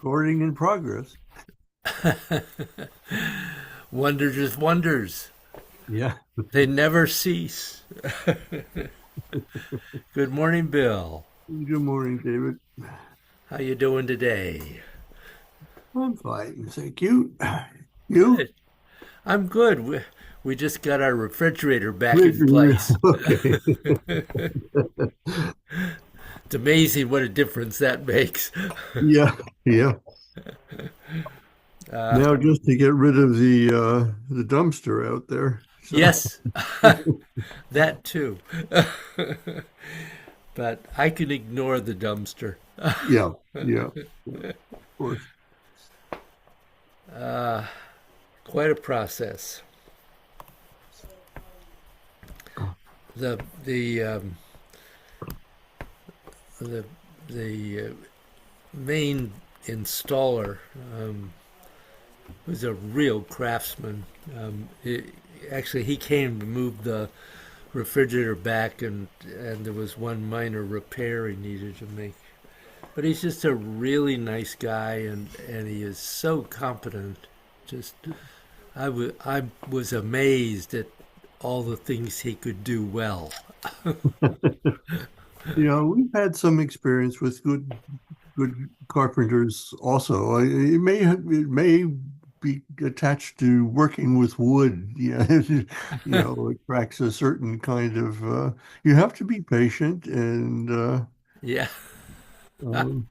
Recording in progress. Wonders is wonders. Yeah. They never cease. Good morning, Bill. Good morning, David. How you doing today? I'm fine, thank you. You? Good. I'm good. We just got our refrigerator back in place. Okay. It's amazing what a difference that makes. Yeah, yeah. Uh, Now just to get rid of the dumpster out there. So yes, that too. But I can ignore the dumpster. yeah, yeah, yeah, of course. Quite a process. The the the main installer was a real craftsman. Actually, he came to move the refrigerator back, and there was one minor repair he needed to make. But he's just a really nice guy, and he is so competent. Just I was amazed at all the things he could do well. We've had some experience with good carpenters also. It may be attached to working with wood. Yeah, it attracts a certain kind of you have to be patient and Yeah, um,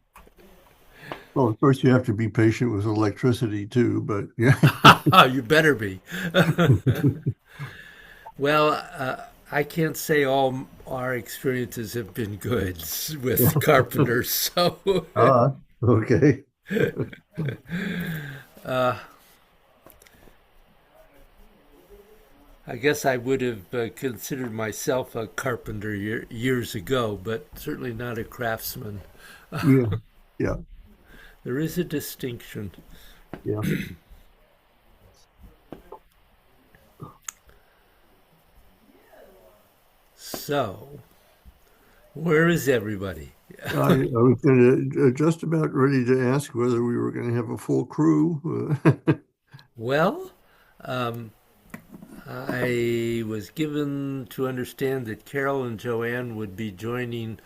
well, of course you have to be patient with electricity too, but yeah. you better be. Well, I can't say all our experiences have been good with carpenters, so Ah, okay. I guess I would have considered myself a carpenter years ago, but certainly not a craftsman. Yeah. Yeah. There is a distinction. Yeah. So, where is everybody? I was just about ready to ask whether we were going to have a full crew. Well, um, I was given to understand that Carol and Joanne would be joining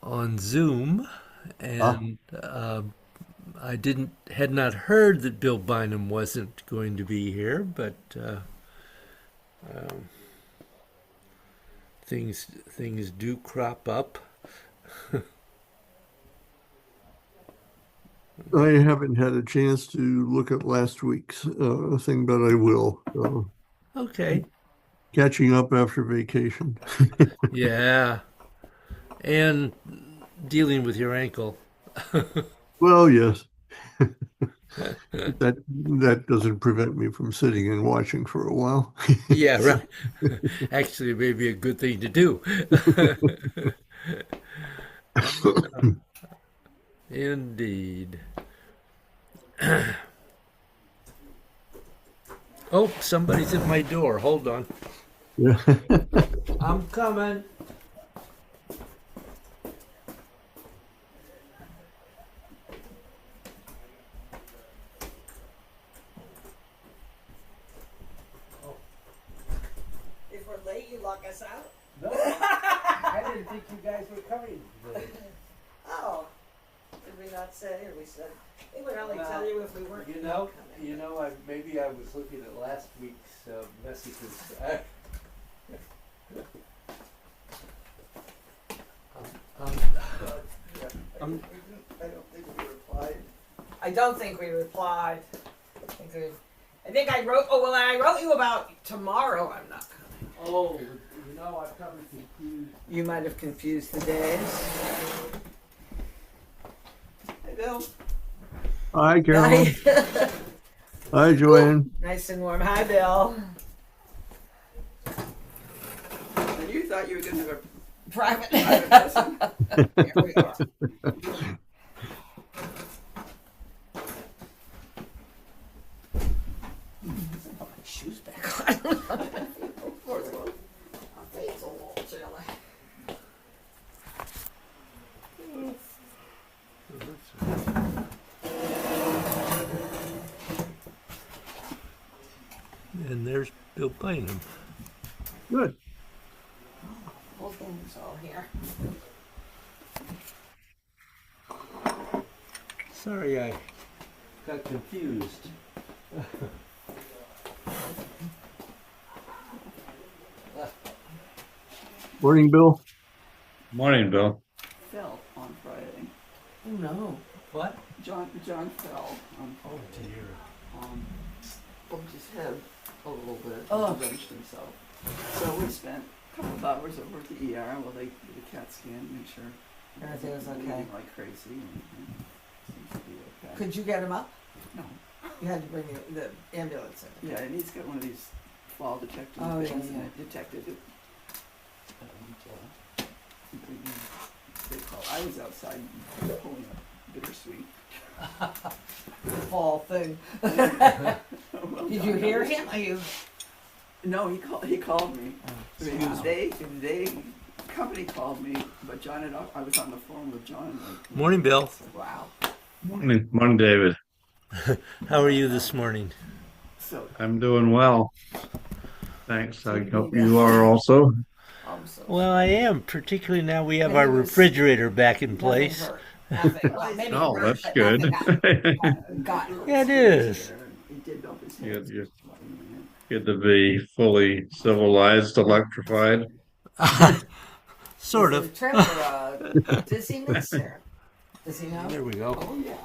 on Zoom, Ah, and I didn't had not heard that Bill Bynum wasn't going to be here, but things do crop up. I haven't had a chance to look at last week's thing, but I will. So, Okay, catching up after vacation. yeah, and dealing with your ankle. Well, yes, that doesn't prevent me from sitting and watching for a while. Yeah, right. Actually, it may be a good thing to do. Indeed. Oh, somebody's at my door. Hold on. Yeah. I'm coming. If we're late, you lock us out? No, I didn't think you guys were coming today. Oh, did we not say, or we said, they would only No. tell you if we weren't You know, coming. maybe I was looking at last week's messages. Um, um, I don't think we replied. I don't think we replied. I think I wrote, oh, well, I wrote you about tomorrow, I'm not coming. oh, I probably confused. You might have confused the days. Hey, Bill. Hi, Carol. Nice. Hi, Joanne. Nice and warm. Hi, Bill. And you thought you were going to have a private lesson? Here we are. Put my shoes back on. Of course, well, my feet's a little chilly. Bill Bynum. Good. Wolfgang's all here. Sorry, I got confused. Morning, Bill. Morning, Bill. Fell on Friday. Oh no. What? John fell. Oh dear. Bumped his head a little bit. Oh. And wrenched himself. So we spent a couple of hours over at the ER while they did a CAT scan, make sure Everything was okay. bleeding like crazy. And seems to be okay. Could you get him up? No. You had to bring the ambulance in. Yeah, and he's got one of these fall detecting Oh, yeah, things, and yeah. it detected it. And they call. I was outside pulling up bittersweet. The fall thing. Well Did you done. hear him? Are you? No, he called me. I mean, Wow. they company called me, but John had, I was on the phone with John. Like, Morning, Bill. Wow. Morning, David. How are you this morning? so, I'm doing well. Thanks. I hope you are also. Well, I am, particularly now we have But our he was- refrigerator back in Nothing place. hurt. Nothing. Well, maybe it Oh, hurt, that's but good. nothing got Yeah, it is. he did bump his You- head. you- Good to be fully civilized, electrified. Sort Is of. it Trevor, dizziness there? Does he know? There we go. Oh yeah,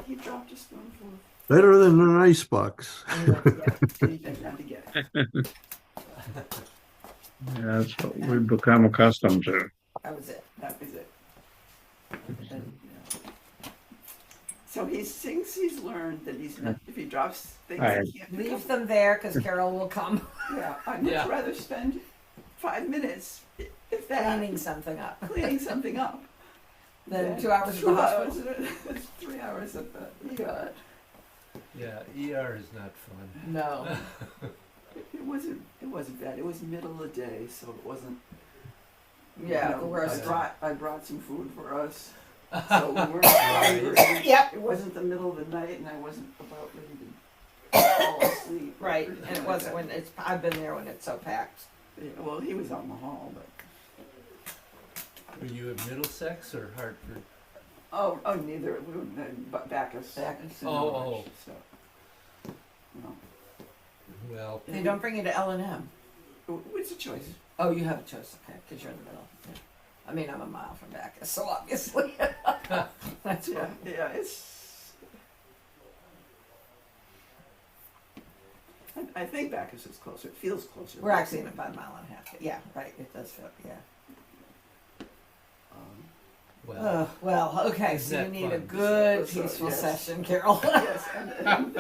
he dropped a spoonful. Better than an icebox. Anything not to get it. Yeah, that's what we've become accustomed to. That was it. That was it. And, yeah. So he thinks he's learned that he's not, if he drops things Right. he can't pick Leave up. them there because Carol will come Yeah, I'd much Yeah. rather spend 5 minutes, if that, cleaning something up cleaning something up. than 2 hours at the 2 hospital. hours, 3 hours at the ER. Yeah, ER is not fun. No. It wasn't bad. It was middle of the day, so it wasn't. Yeah, you know, the worst. I brought some food for us, so we weren't hungry. Yep. It wasn't the middle of the night, and I wasn't about ready to fall asleep. Right, and it wasn't when it's. I've been there when it's so packed. Yeah, well, he was out in the hall, but Were you at Middlesex or Hartford? oh, neither. We were but Bacchus. Bacchus. Oh. So, no. Well, They don't bring you to L&M. It's a choice. Oh, you have a choice, okay, because you're in the middle. Yeah. I mean, I'm a mile from Bacchus, so obviously that's Yeah, why. yeah. It's. I think Bacchus is closer. It feels closer. We're actually in about a mile and a half. Yeah, right. It does feel. Yeah. well, Well, okay. Isn't So you that need a fun? good, So, peaceful yes. session, Carol. Yes, and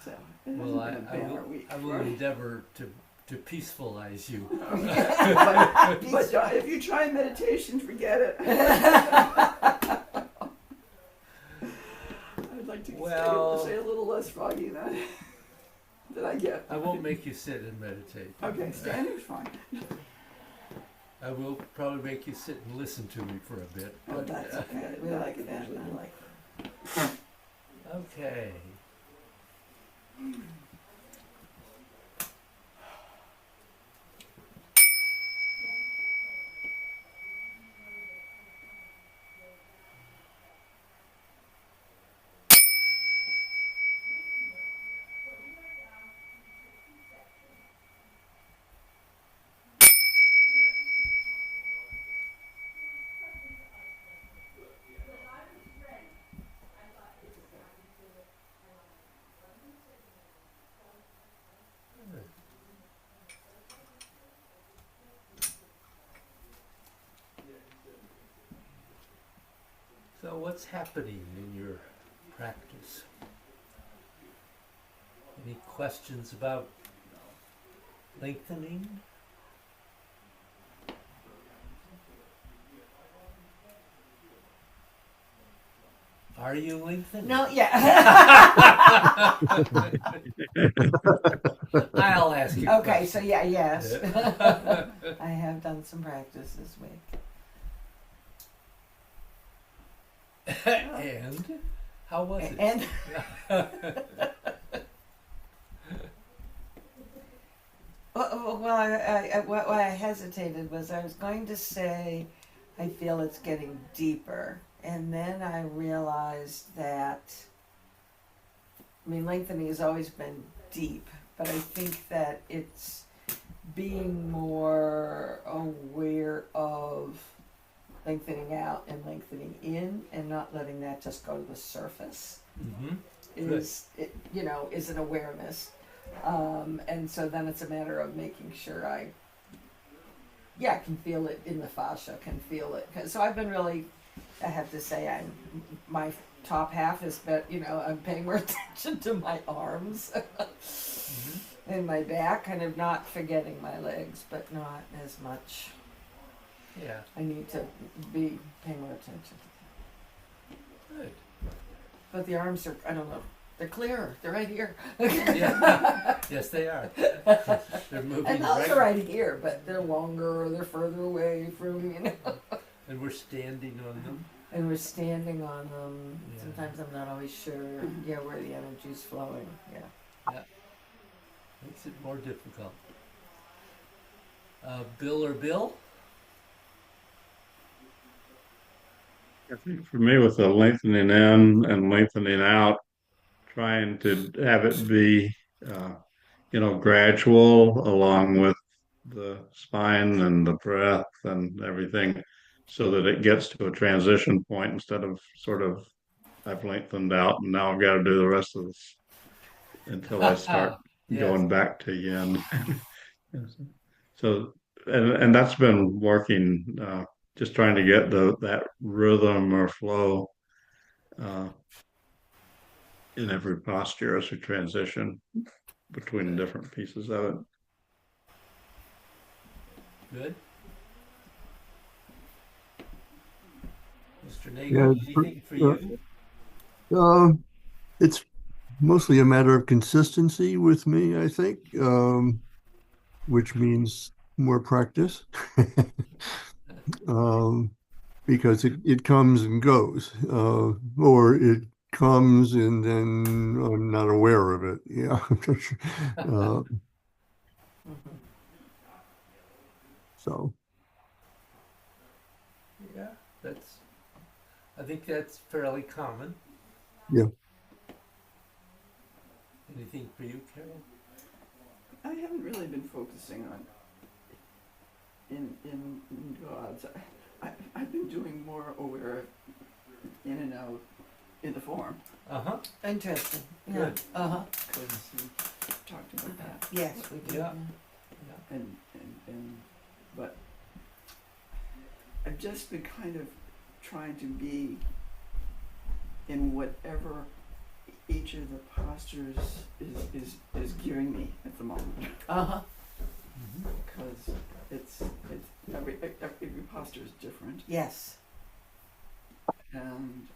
so it well, hasn't been a bad week. I will endeavor to peacefulize you. but if you try meditation, forget it. I'd like to Well- stay a little less froggy than I get. I won't make you sit and meditate. Okay, standing's fine. I will probably make you sit and listen to me for a bit. Oh, But, that's okay. We like that. I like that. okay. So what's happening in your practice? Any questions about lengthening? Are you lengthening? No, yeah. I'll ask you. Okay, so yeah, yes. Yeah. I have done some practice this week. And how was it? And well, why I hesitated was I was going to say I feel it's getting deeper, and then I realized that, I mean, lengthening has always been deep, but I think that it's being more aware of lengthening out and lengthening in, and not letting that just go to the surface Mm-hmm. is is an awareness, and so then it's a matter of making sure I can feel it in the fascia, can feel it. So I've been really, I have to say, my top half is, but I'm paying more attention to my arms Mm-hmm. and my back, kind of not forgetting my legs, but not as much. Yeah. I need to be paying more attention. Good. But the arms are, I don't know, they're clearer. They're right here. Yeah. Yes, they are. They're moving. And those are right here, but they're longer or they're further away from, And we're standing on them. And we're standing on them. Yeah. Sometimes I'm not always sure, where the energy's flowing. Yeah. Makes it more difficult. Bill or Bill? I think for me, with the lengthening in and lengthening out, trying to have it be, gradual along with the spine and the breath and everything, so that it gets to a transition point instead of sort of, I've lengthened out and now I've got to do the rest of this until I start Yes. going back to yin. Yes. So, and that's been working, just trying to get that rhythm or flow uh, in every posture as we transition between different pieces of it. Good. Mr. Nagel, anything for you? It's mostly a matter of consistency with me, I think, which means more practice. Because it comes and goes, or it comes and then I'm not aware of it. Yeah. So. Yeah, I think that's fairly common. Yeah. Anything for you, Carol? I haven't really been focusing on in gods. I've been doing more aware of in and out in the form. Uh-huh. Interesting. Yeah. Good. Uh-huh. Because we talked about that. Yes, we do. Yeah. And but I've just been kind of trying to be in whatever each of the postures is giving me at the moment. Uh-huh. Because it's every posture is different, Yes. and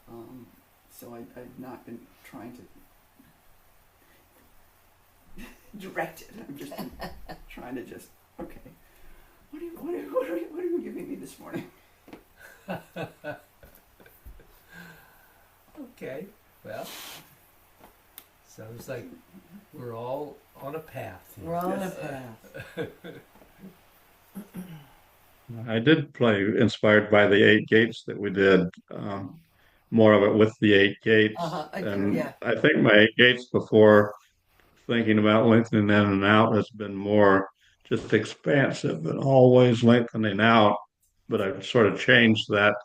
so I've not been trying to direct it. I'm just been trying to just what are you giving me this morning? Okay. Well, sounds like we're all on a path here. We're on Yes. a path. I did play inspired by the 8 gates that we did, more of it with the 8 gates. Uh-huh. And Yeah. I think my 8 gates before thinking about lengthening in and out has been more just expansive and always lengthening out. But I've sort of changed that,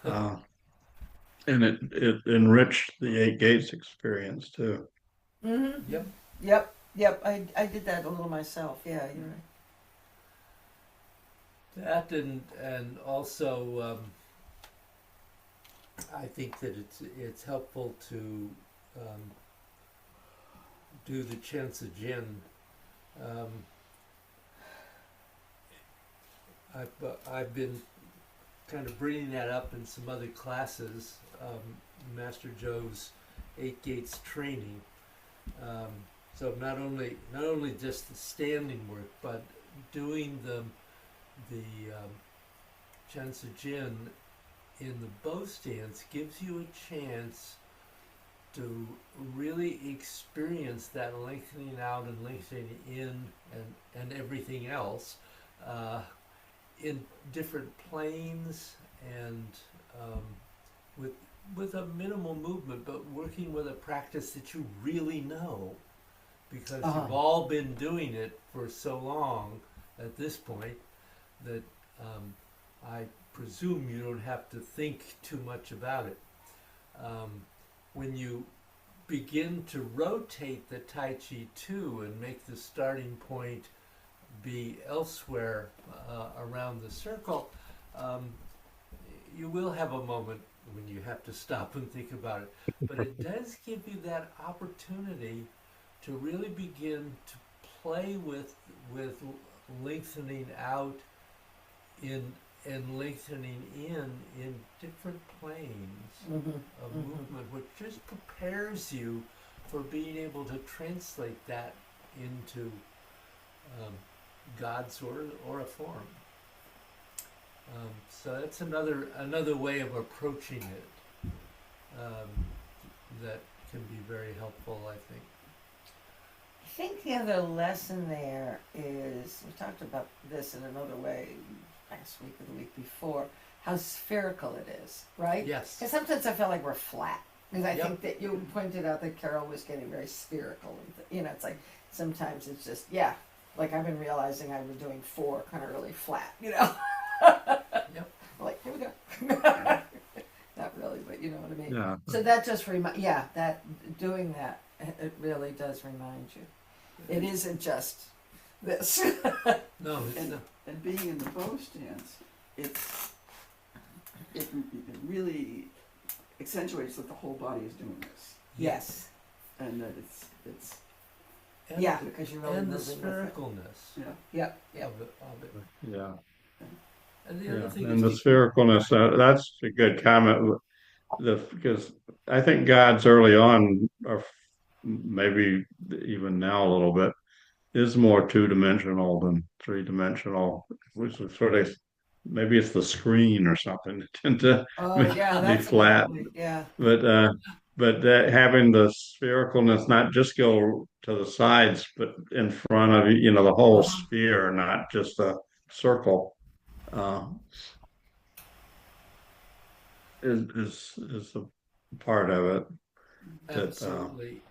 and it enriched the 8 gates experience too. Mm-hmm. Yep. Yep. I did that a little myself. Yeah, you're right. That and also I think that it's helpful to do the Chansa Jin. I've been kind of bringing that up in some other classes, Master Joe's 8 Gates training. So not only just the standing work, but doing the Chansa Jin in the bow stance gives you a chance to really experience that lengthening out and lengthening in and everything else in different planes and with a minimal movement, but working with a practice that you really know, because you've all been doing it for so long at this point that I presume you don't have to think too much about it. When you begin to rotate the Tai Chi too and make the starting point be elsewhere around the circle, you will have a moment when you have to stop and think about it. But it does give you that opportunity to really begin to play with lengthening out and lengthening in different planes of movement, which just prepares you for being able to translate that into God's or a form. So that's another way of approaching it that can be very helpful, I think. I think the other lesson there is, we talked about this in another way last week or the week before, how spherical it is, right? Yes. Because sometimes I feel like we're flat. Because I Yep. think that you pointed out that Carol was getting very spherical. And it's like sometimes it's just, like I've been realizing I was doing 4 kind of really flat, Yep. Like, here we go. Not really, but you know what I mean. Yeah. So that just that doing that, it really does remind you. It isn't just this. No, it's And, not. and being in the bow stance, it really accentuates that the whole body is doing this, Yes. and that it's And Yeah, the- because you're really and the moving with it. sphericalness yeah. Yep. of it. Yeah. And the other Yeah. thing And the is sphericalness, that's a good comment. Because I think God's early on, or maybe even now a little bit, is more two-dimensional than three-dimensional, which is sort of, maybe it's the screen or something that tend to Oh yeah, be that's flat. probably, yeah. But that having the sphericalness not just go to the sides, but in front of you, the whole sphere, not just a circle, uh, is a part of it. absolutely.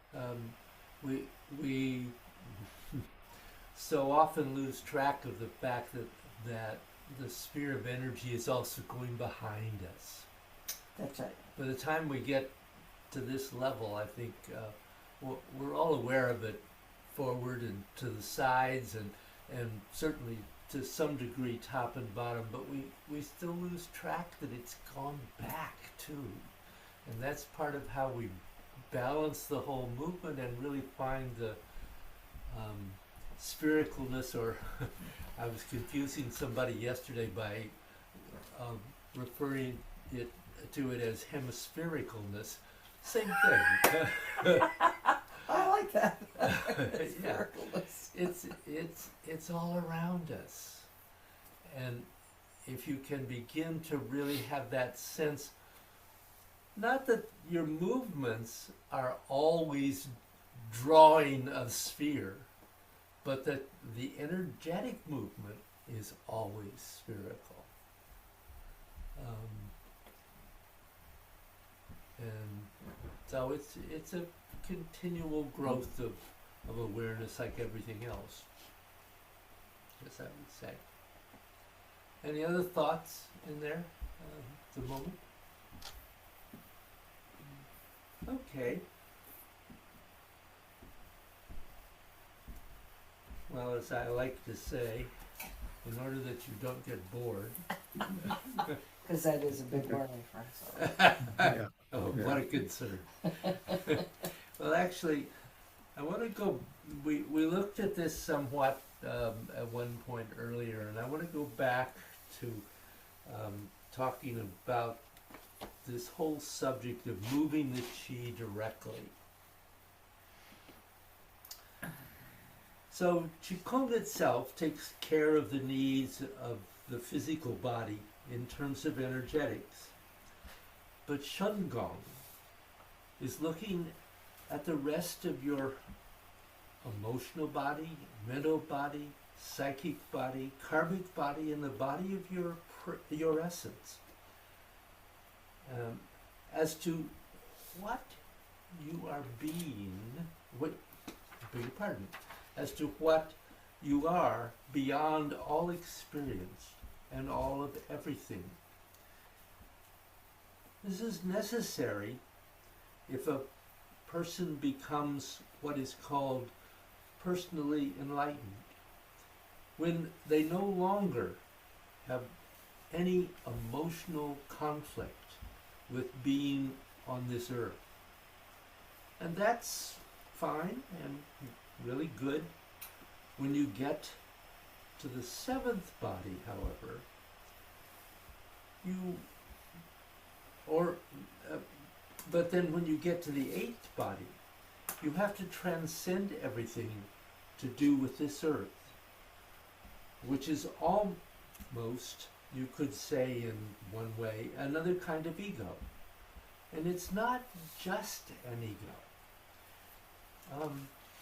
We so often lose track of the fact that the sphere of energy is also going behind us. That's right. By the time we get to this level, I think we're all aware of it forward and to the sides and certainly to some degree top and bottom, but we still lose track that it's gone back too. And that's part of how we balance the whole movement and really find the sphericalness, or I was confusing somebody yesterday by referring to it as hemispherical-ness. Same thing. I like that. Yeah. Sphericalness. It's all around us. And if you can begin to really have that sense, not that your movements are always drawing a sphere, but that the energetic movement is always spherical. And so it's a continual growth of awareness, like everything else. Yes, I would say. Any other thoughts in there at the moment? Okay. Well, as I like to say, in order that you don't get bored. Because that is a big learning for us. Yeah. Oh, what a concern. Well, actually, I want to go, we looked at this somewhat at one point earlier, and I want to go back to talking about this whole subject of moving the chi directly. So Qigong itself takes care of the needs of the physical body in terms of energetics. But Shengong is looking at the rest of your emotional body, mental body, psychic body, karmic body, and the body of your essence, as to what you are being, beg your pardon, as to what you are beyond all experience and all of everything. This is necessary if a person becomes what is called personally enlightened, when they no longer have any emotional conflict with being on this earth. And that's fine and really good. When you get to the seventh body, however, but then when you get to the eighth body, you have to transcend everything to do with this earth, which is almost, you could say in one way, another kind of ego. And it's not just an ego.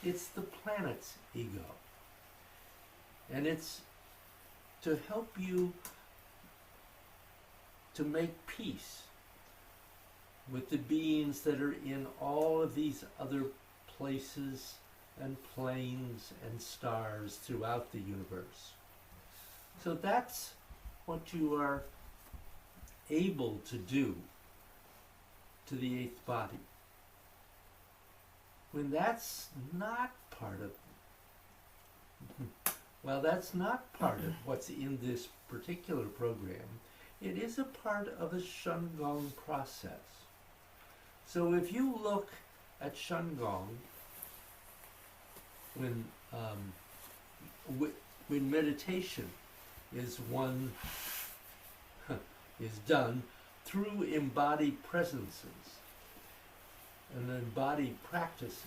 It's the planet's ego. And it's to help you to make peace with the beings that are in all of these other places and planes and stars throughout the universe. So that's what you are able to do to the eighth body. When that's not part of, that's not part of what's in this particular program. It is a part of a Shungong process. So if you look at Shungong, when meditation is done through embodied presences and embodied practices,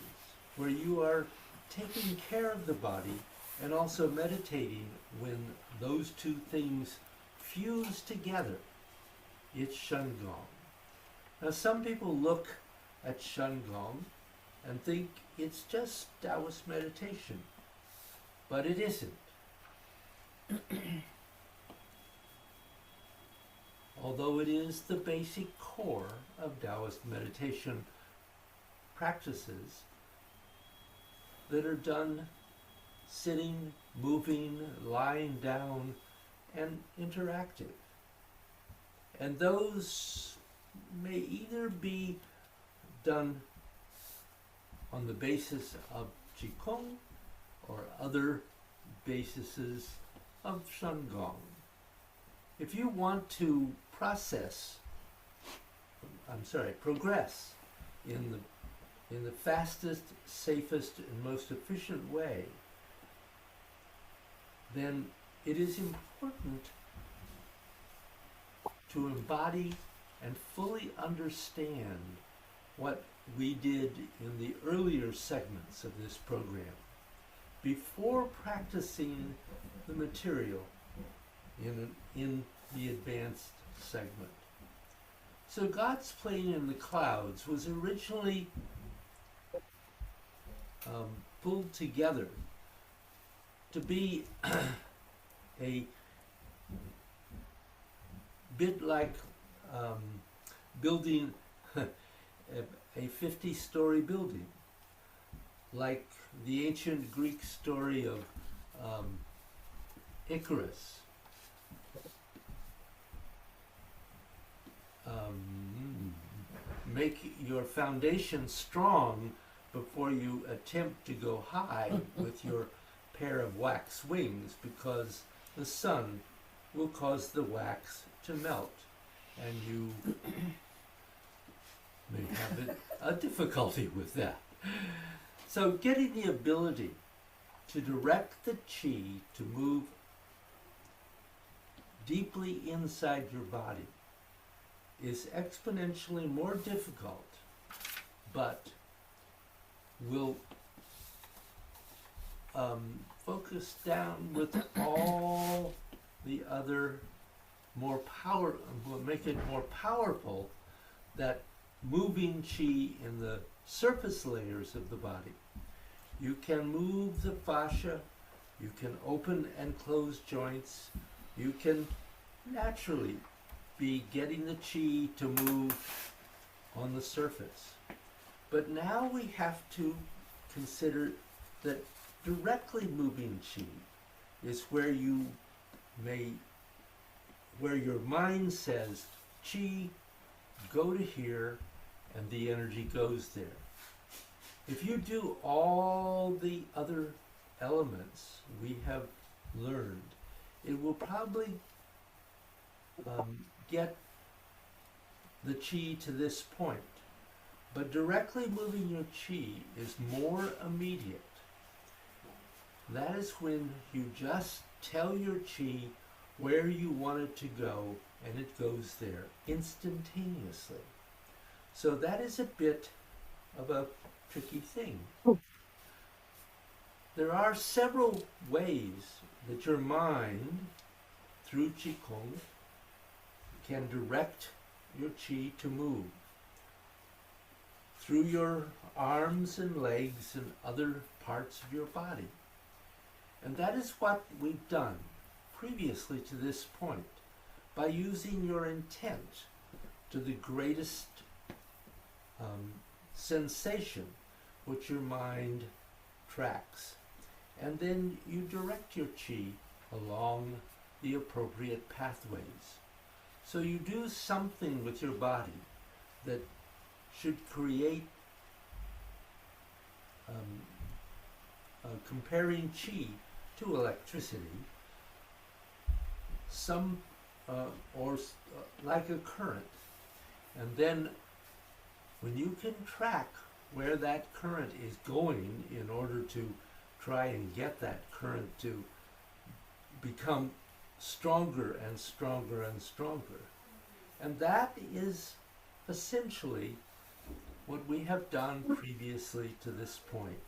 where you are taking care of the body and also meditating when those two things fuse together, it's Shungong. Now some people look at Shungong and think it's just Taoist meditation, but it isn't. Although it is the basic core of Taoist meditation practices that are done sitting, moving, lying down, and interactive. And those may either be done on the basis of Qigong or other bases of Shungong. If you want to progress in the fastest, safest, and most efficient way, then it is important to embody and fully understand what we did in the earlier segments of this program before practicing the material in the advanced segment. So God's plane in the clouds was originally pulled together to be a bit like building a 50-story building, like the ancient Greek story of Icarus. Make your foundation strong before you attempt to go high with your pair of wax wings, because the sun will cause the wax to melt, and you may have a difficulty with that. So getting the ability to direct the qi to move deeply inside your body is exponentially more difficult, but will focus down with all the other will make it more powerful, that moving chi in the surface layers of the body. You can move the fascia, you can open and close joints, you can naturally be getting the chi to move on the surface. But now we have to consider that directly moving chi is where your mind says, chi, go to here, and the energy goes there. If you do all the other elements we have learned, it will probably get the chi to this point. But directly moving your chi is more immediate. That is when you just tell your chi where you want it to go, and it goes there instantaneously. So that is a bit of a tricky thing. There are several ways that your mind, through Qigong, can direct your chi to move. Through your arms and legs and other parts of your body. And that is what we've done previously to this point, by using your intent to the greatest sensation which your mind tracks. And then you direct your chi along the appropriate pathways. So you do something with your body that should create, comparing chi to electricity, like a current. And then when you can track where that current is going in order to try and get that current to become stronger and stronger and stronger. And that is essentially what we have done previously to this point.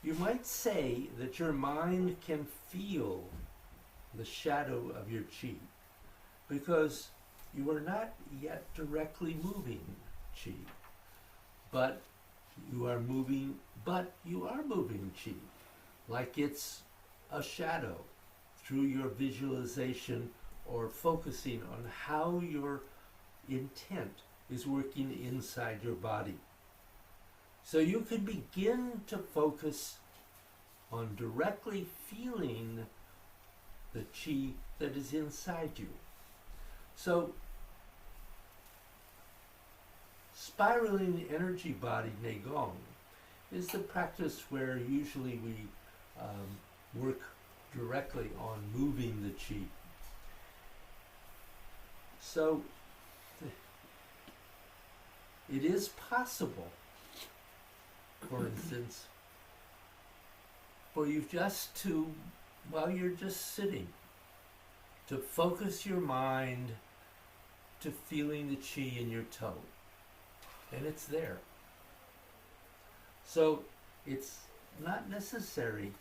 You might say that your mind can feel the shadow of your chi, because you are not yet directly moving chi, but you are moving chi, like it's a shadow, through your visualization or focusing on how your intent is working inside your body. So you can begin to focus on directly feeling the chi that is inside you. So spiraling energy body Neigong is the practice where usually we work directly on moving the chi. So it is possible, for instance, for you just to, while you're just sitting, to focus your mind to feeling the chi in your toe. And it's there. So it's not necessary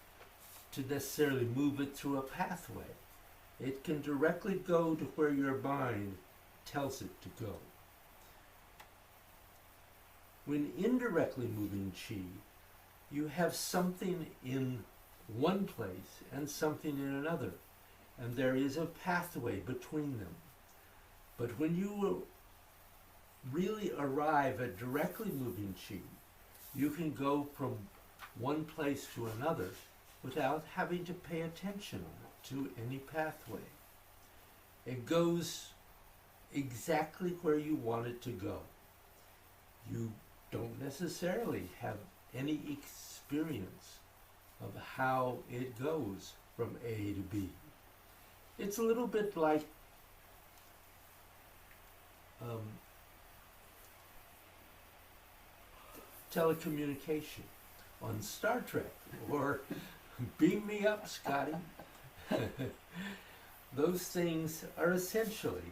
to necessarily move it through a pathway. It can directly go to where your mind tells it to go. When indirectly moving chi, you have something in one place and something in another, and there is a pathway between them. But when you really arrive at directly moving chi, you can go from one place to another without having to pay attention to any pathway. It goes exactly where you want it to go. You don't necessarily have any experience of how it goes from A to B. It's a little bit like telecommunication on Star Trek, or beam me up, Scotty. Those things are essentially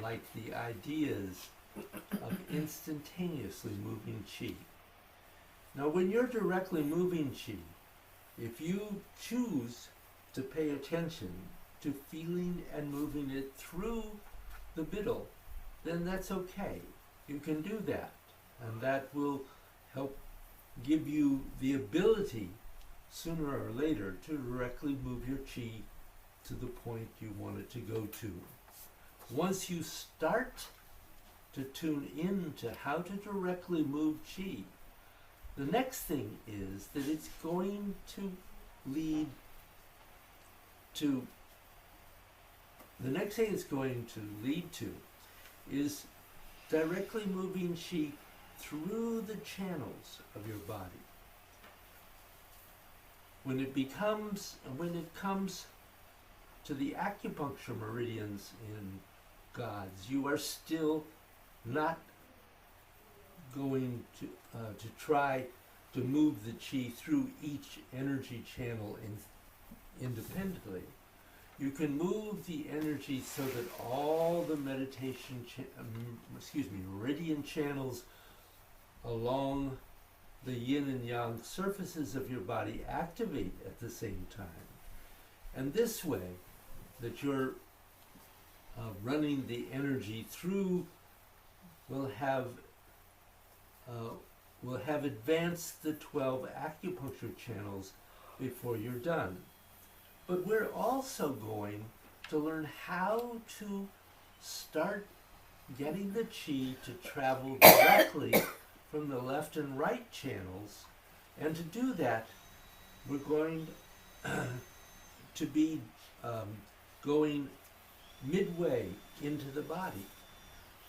like the ideas of instantaneously moving chi. Now, when you're directly moving chi, if you choose to pay attention to feeling and moving it through the middle, then that's okay. you can do that. And that will help give you the ability, sooner or later, to directly move your chi to the point you want it to go to. Once you start to tune in to how to directly move chi, the next thing is that it's going to lead to, the next thing it's going to lead to is directly moving chi through the channels of your body. When it comes to the acupuncture meridians in Gods, you are still not going to try to move the chi through each energy channel independently. You can move the energy so that all the meridian channels along the yin and yang surfaces of your body activate at the same time. And this way, that you're running the energy through will have advanced the 12 acupuncture channels before you're done. But we're also going to learn how to start getting the chi to travel directly from the left and right channels. And to do that, we're going to be going midway into the body.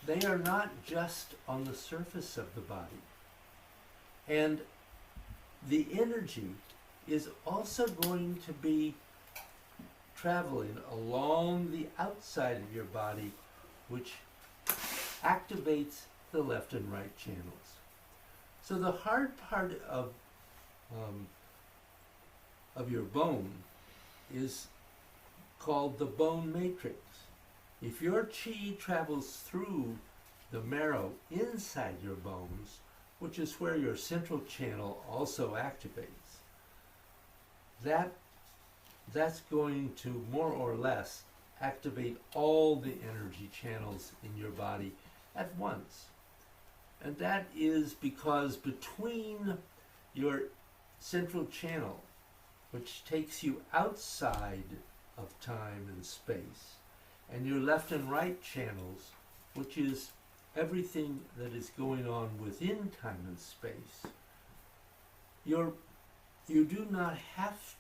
They are not just on the surface of the body. And the energy is also going to be traveling along the outside of your body, which activates the left and right channels. So the hard part of your bone is called the bone matrix. If your chi travels through the marrow inside your bones, which is where your central channel also activates, that's going to more or less activate all the energy channels in your body at once. And that is because between your central channel, which takes you outside of time and space, and your left and right channels, which is everything that is going on within time and space, you do not have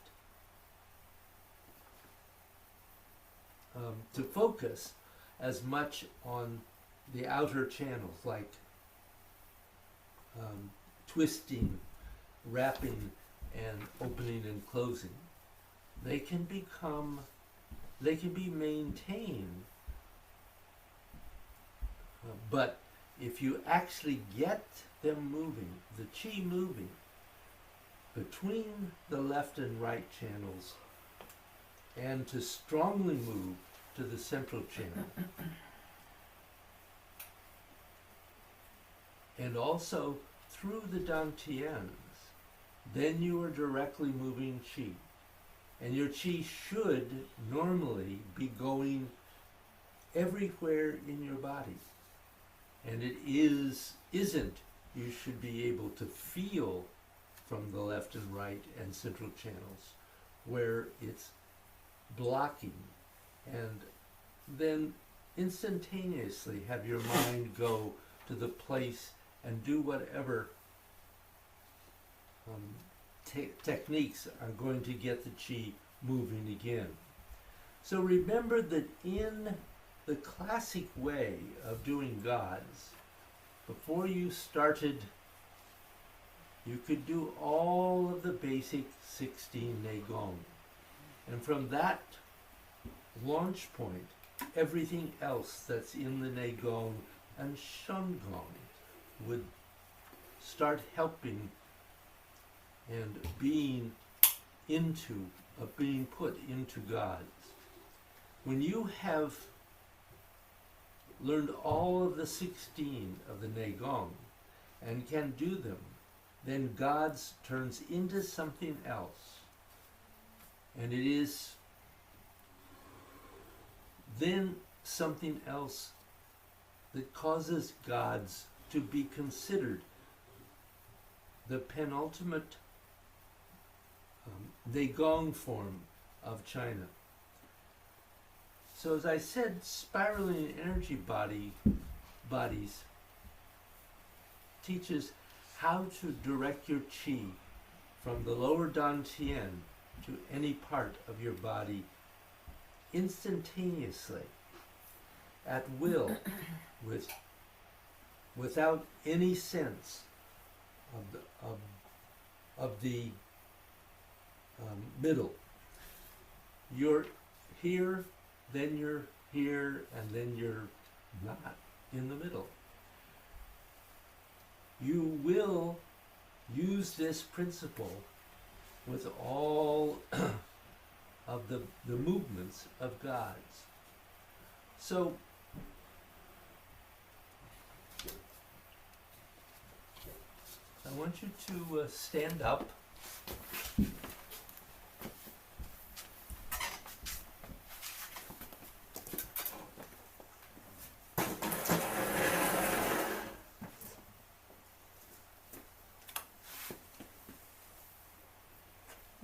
to focus as much on the outer channels, like twisting, wrapping, and opening and closing. They can be maintained, but if you actually get them moving, the chi moving between the left and right channels, and to strongly move to the central channel, and also through the dantians, then you are directly moving chi. And your chi should normally be going everywhere in your body. And it isn't. You should be able to feel from the left and right and central channels where it's blocking, and then instantaneously have your mind go to the place and do whatever techniques are going to get the chi moving again. So remember that in the classic way of doing Gods, before you started, you could do all of the basic 16 Neigong. And from that launch point, everything else that's in the Neigong and Shungong would start helping and being put into Gods. When you have learned all of the 16 of the Neigong and can do them, then Gods turns into something else. And it is then something else that causes gods to be considered the penultimate Daegong form of China. So as I said, spiraling energy bodies teaches how to direct your qi from the lower dantian to any part of your body instantaneously, at will, without any sense of the middle. You're here, then you're here, and then you're not in the middle. You will use this principle with all of the movements of gods. So I want you to stand up.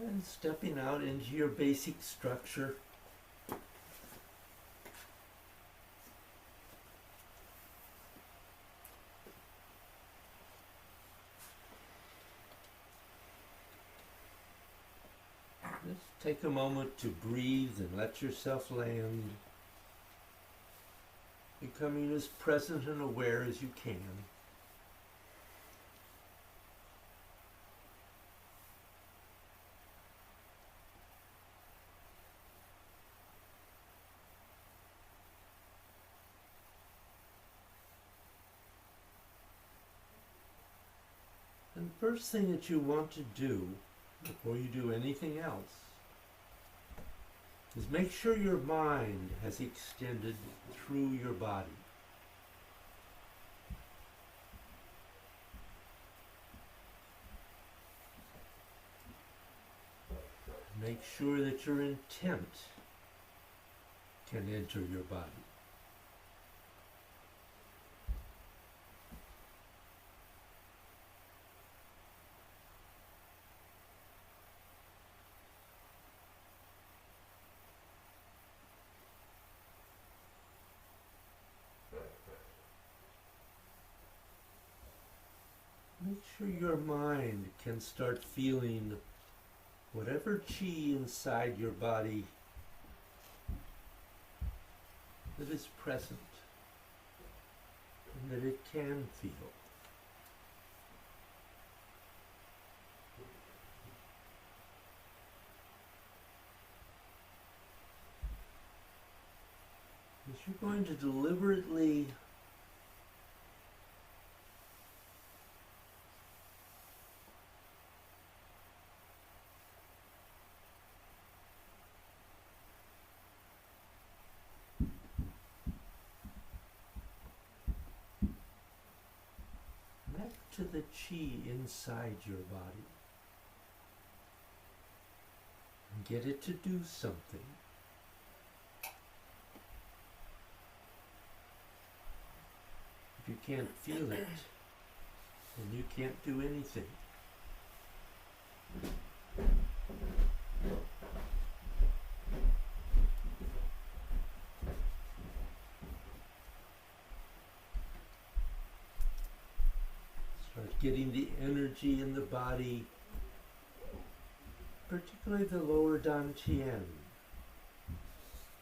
And stepping out into your basic structure. Just take a moment to breathe and let yourself land, becoming as present and aware as you can. And the first thing that you want to do before you do anything else is make sure your mind has extended through your body. Make sure that your intent can enter your body. Make sure your mind can start feeling whatever qi inside your body that is present and that it can feel. As you're going to deliberately to the qi inside your body and get it to do something. If you can't feel it, then you can't do anything. Start getting the energy in the body, particularly the lower dantian,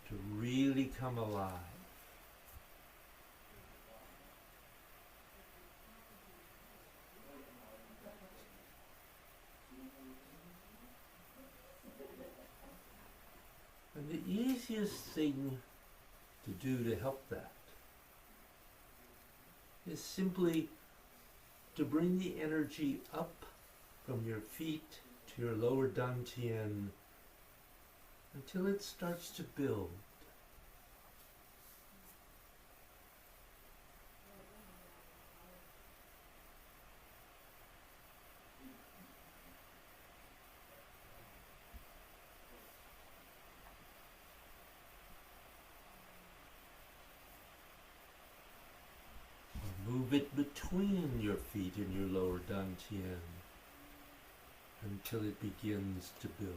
to really come alive. And the easiest thing to do to help that is simply to bring the energy up from your feet to your lower dantian until it starts to build. move it between your feet and your lower dantian until it begins to build.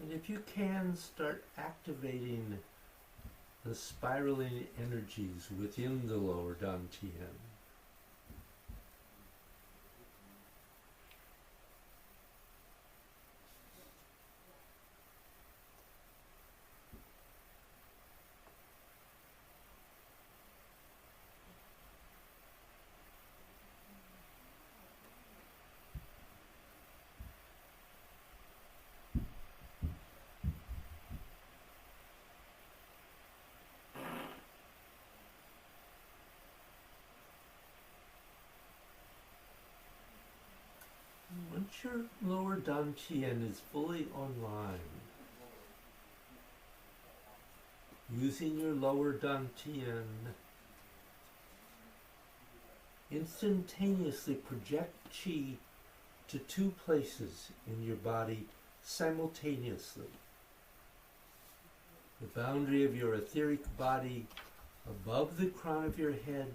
And if you can, start activating the spiraling energies within the lower dantian. Once your lower dantian is fully online, using your lower dantian, instantaneously project chi to two places in your body simultaneously. The boundary of your etheric body above the crown of your head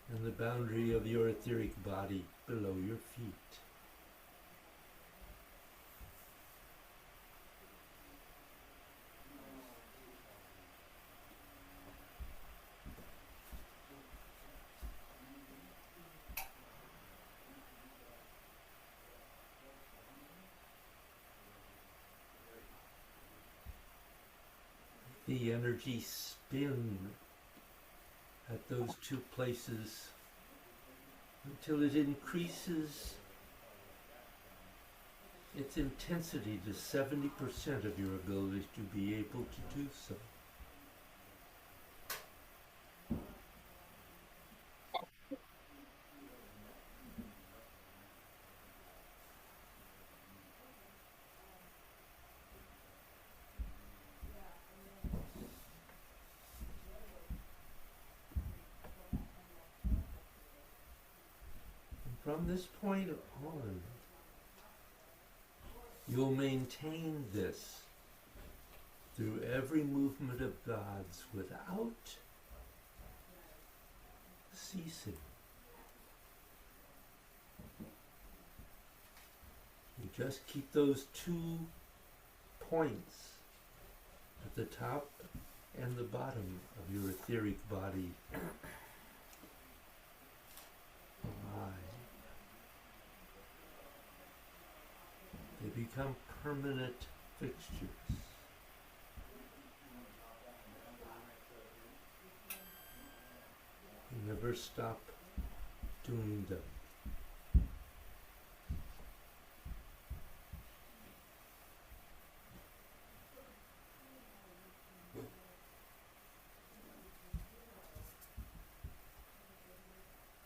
and the boundary of your etheric body below your feet. The energy spin at those two places until it increases its intensity to 70% of your ability to be able to do so. From this point on, you'll maintain this through every movement of God's without ceasing. You just keep those 2 points at the top and the bottom of your etheric body alive. They become permanent fixtures. You never stop doing them.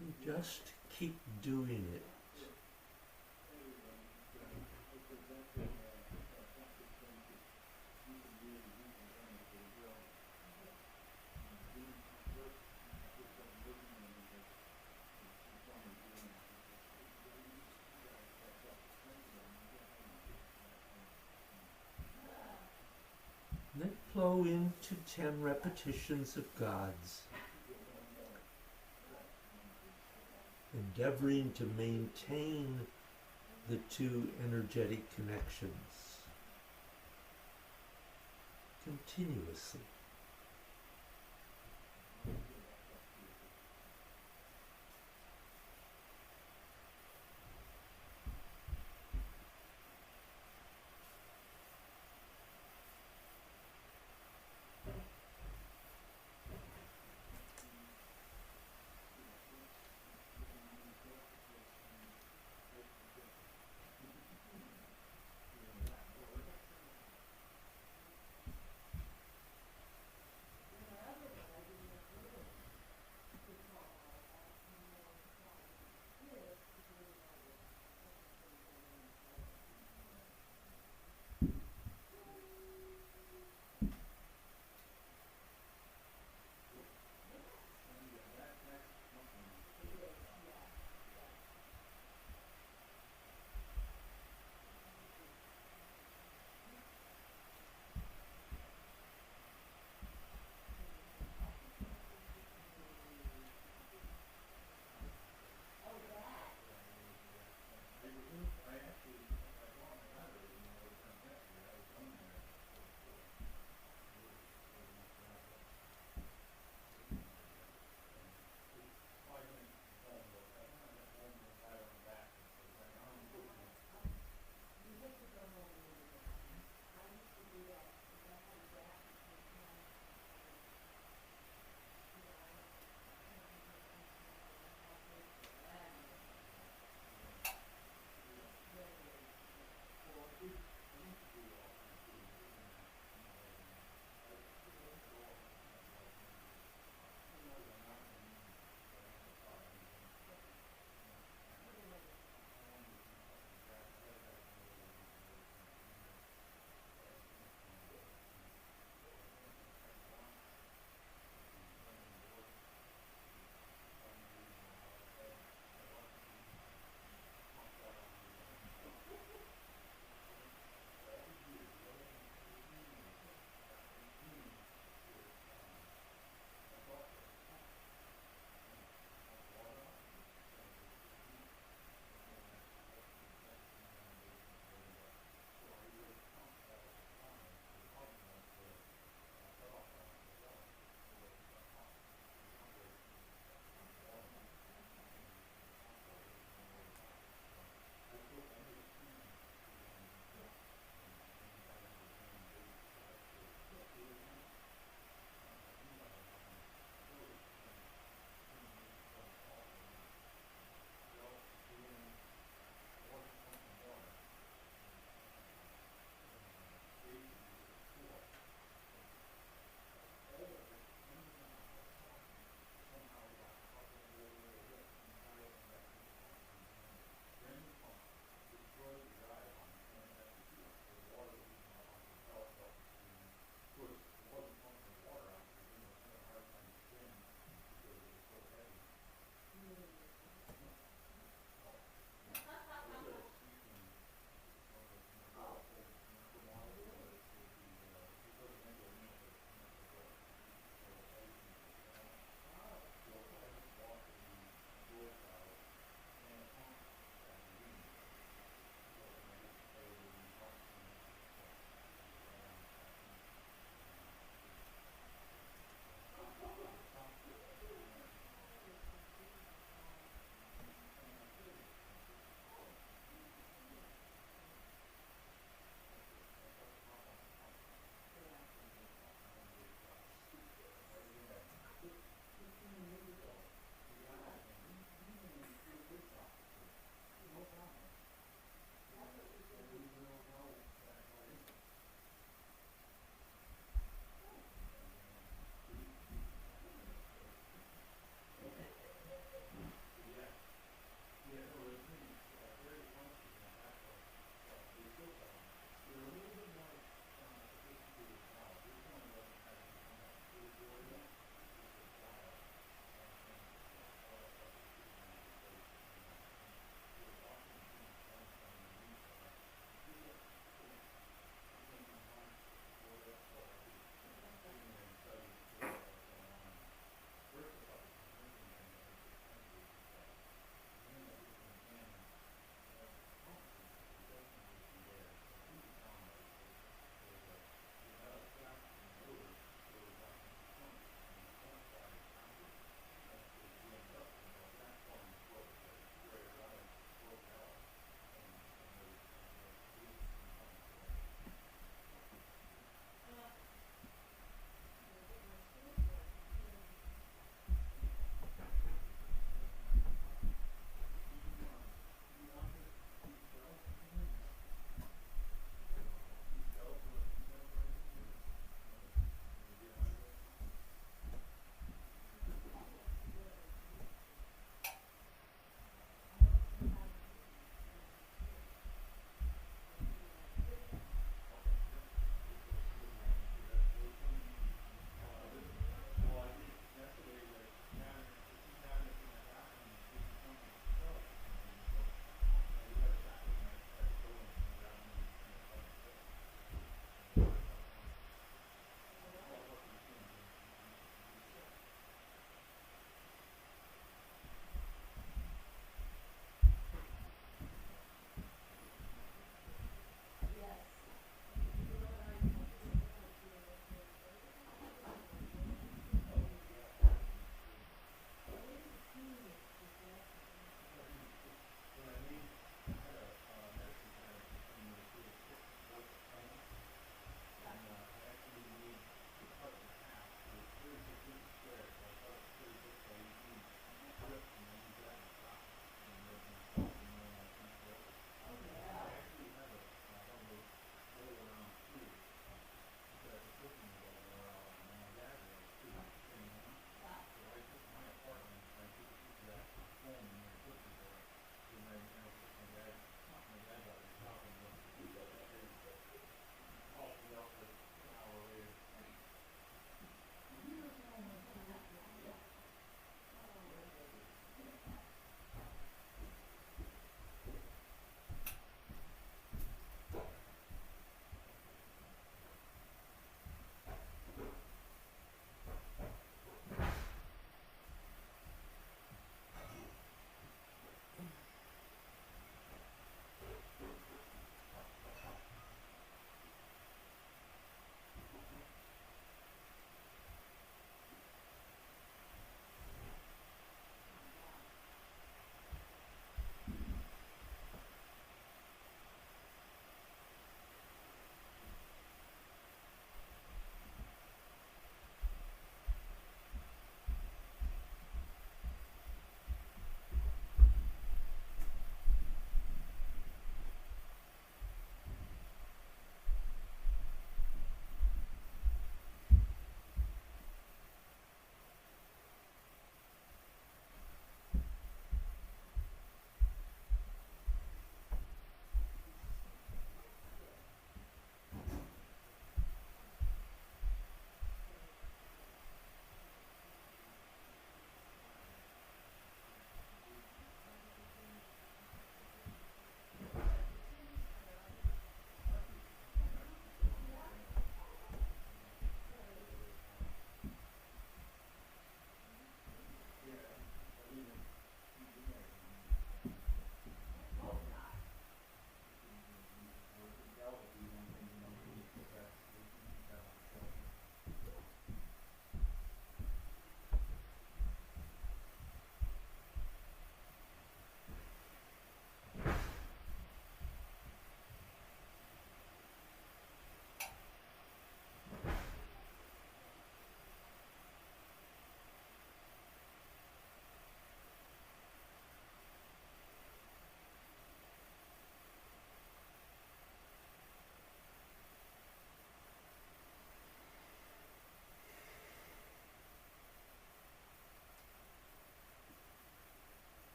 You just keep doing it. Then flow into 10 repetitions of God's, endeavoring to maintain the 2 energetic connections continuously.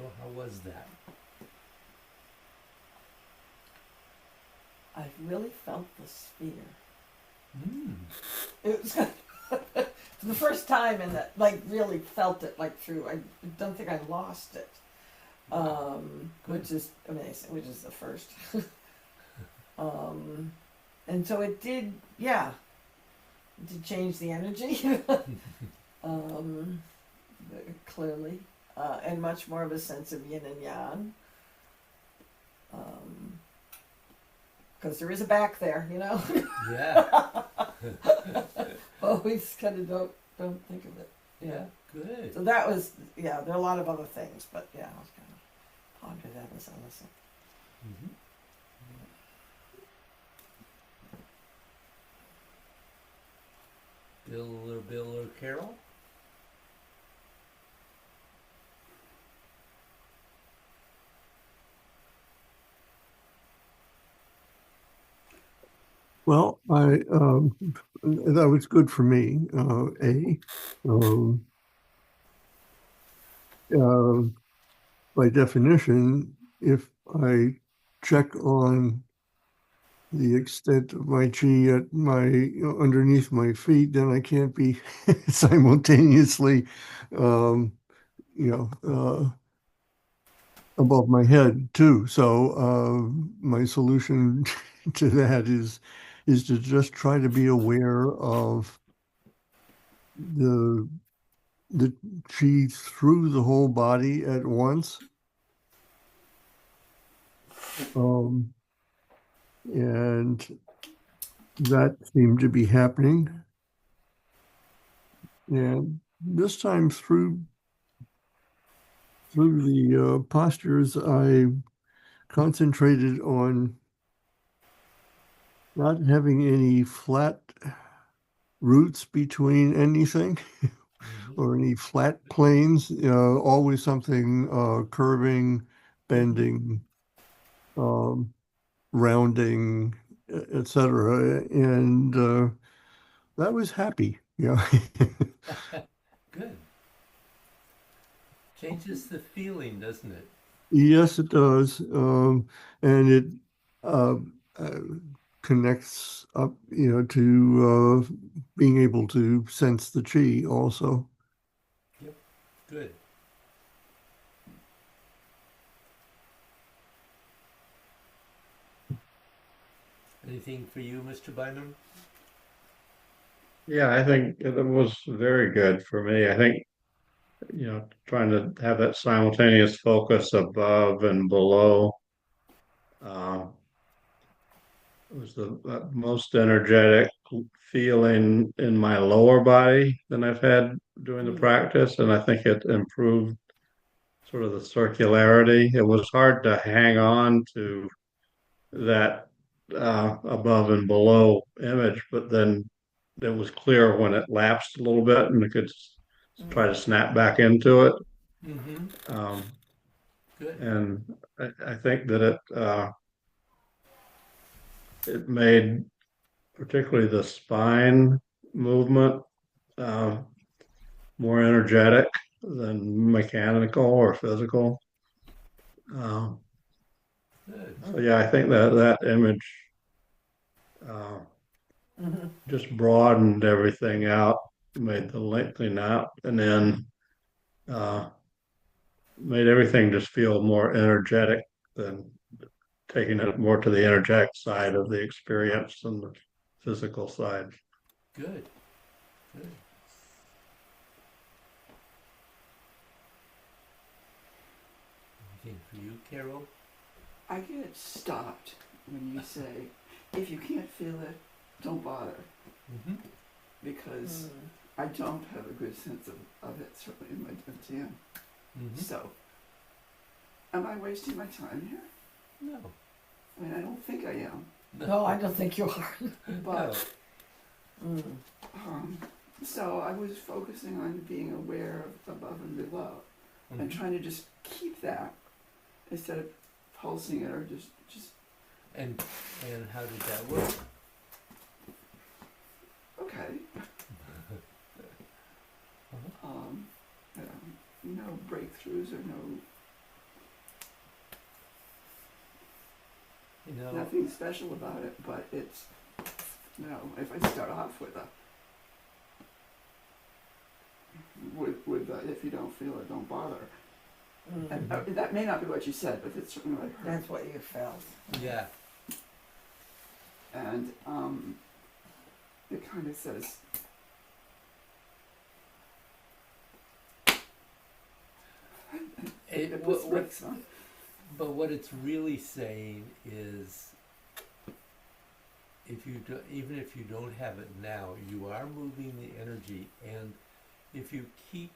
Carol? How was that? I really felt the sphere. Mm. It was for the first time in that, like, really felt it like through. I don't think I lost it, which is amazing. Which is the first. And so it did, yeah, it did change the energy, clearly, and much more of a sense of yin and yang. Because there is a back there, you know. Yeah. Always kind of don't think of it. Yeah. Good. So that was, yeah. There are a lot of other things, but yeah, I was kind of ponder that as I listen. Mm-hmm. Bill or Carol? Well, that was good for me. Um, by definition, if I check on the extent of my chi at underneath my feet, then I can't be simultaneously, um, above my head too. So my solution to that is to just try to be aware of the the chi through the whole body at once. Um, and that seemed to be happening. And this time through the postures, I concentrated on not having any flat roots between anything or any flat planes, always something curving, bending, rounding, etc. And that was happy. Yeah. Good. Changes the feeling, doesn't it? Yes, it does. And it uh, uh, connects up, to being able to sense the chi also. Yep. Good. Anything for you, Mr. Bynum? Yeah, I think it was very good for me. I think, trying to have that simultaneous focus above and below uh, was the most energetic feeling in my lower body than I've had doing the practice. And I think it improved sort of the circularity. It was hard to hang on to that above and below image, but then it was clear when it lapsed a little bit and I could try to snap back into it. Mm-hmm. Um, Good. and I think that it made particularly the spine movement uh, more energetic than mechanical or physical. Uh, Good. so yeah, I think that image uh, just broadened everything out, made the lengthening out, and then uh, made everything just feel more energetic than taking it more to the energetic side of the experience than the physical side. Good. Good. Anything for you, Carol? I get stopped when you say, if you can't feel it, don't bother. Mm-hmm. Because I don't have a good sense of it, certainly in my DMTM. Mm-hmm. So, am I wasting my time here? No. I mean, I don't think I am. No, I don't think you are. But, No. so I was focusing on being aware of above and below. Mm-hmm. And trying to just keep that instead of pulsing it or just And how did that work? okay. No breakthroughs or no No. nothing special about it, but it's, if I start off with if you don't feel it, don't bother. And that may not be what you said, but it's certainly what I heard. That's what you felt. Yeah. And it kind of says, It, it puts what, brakes on. but what it's really saying is, if you do, even if you don't have it now, you are moving the energy, and if you keep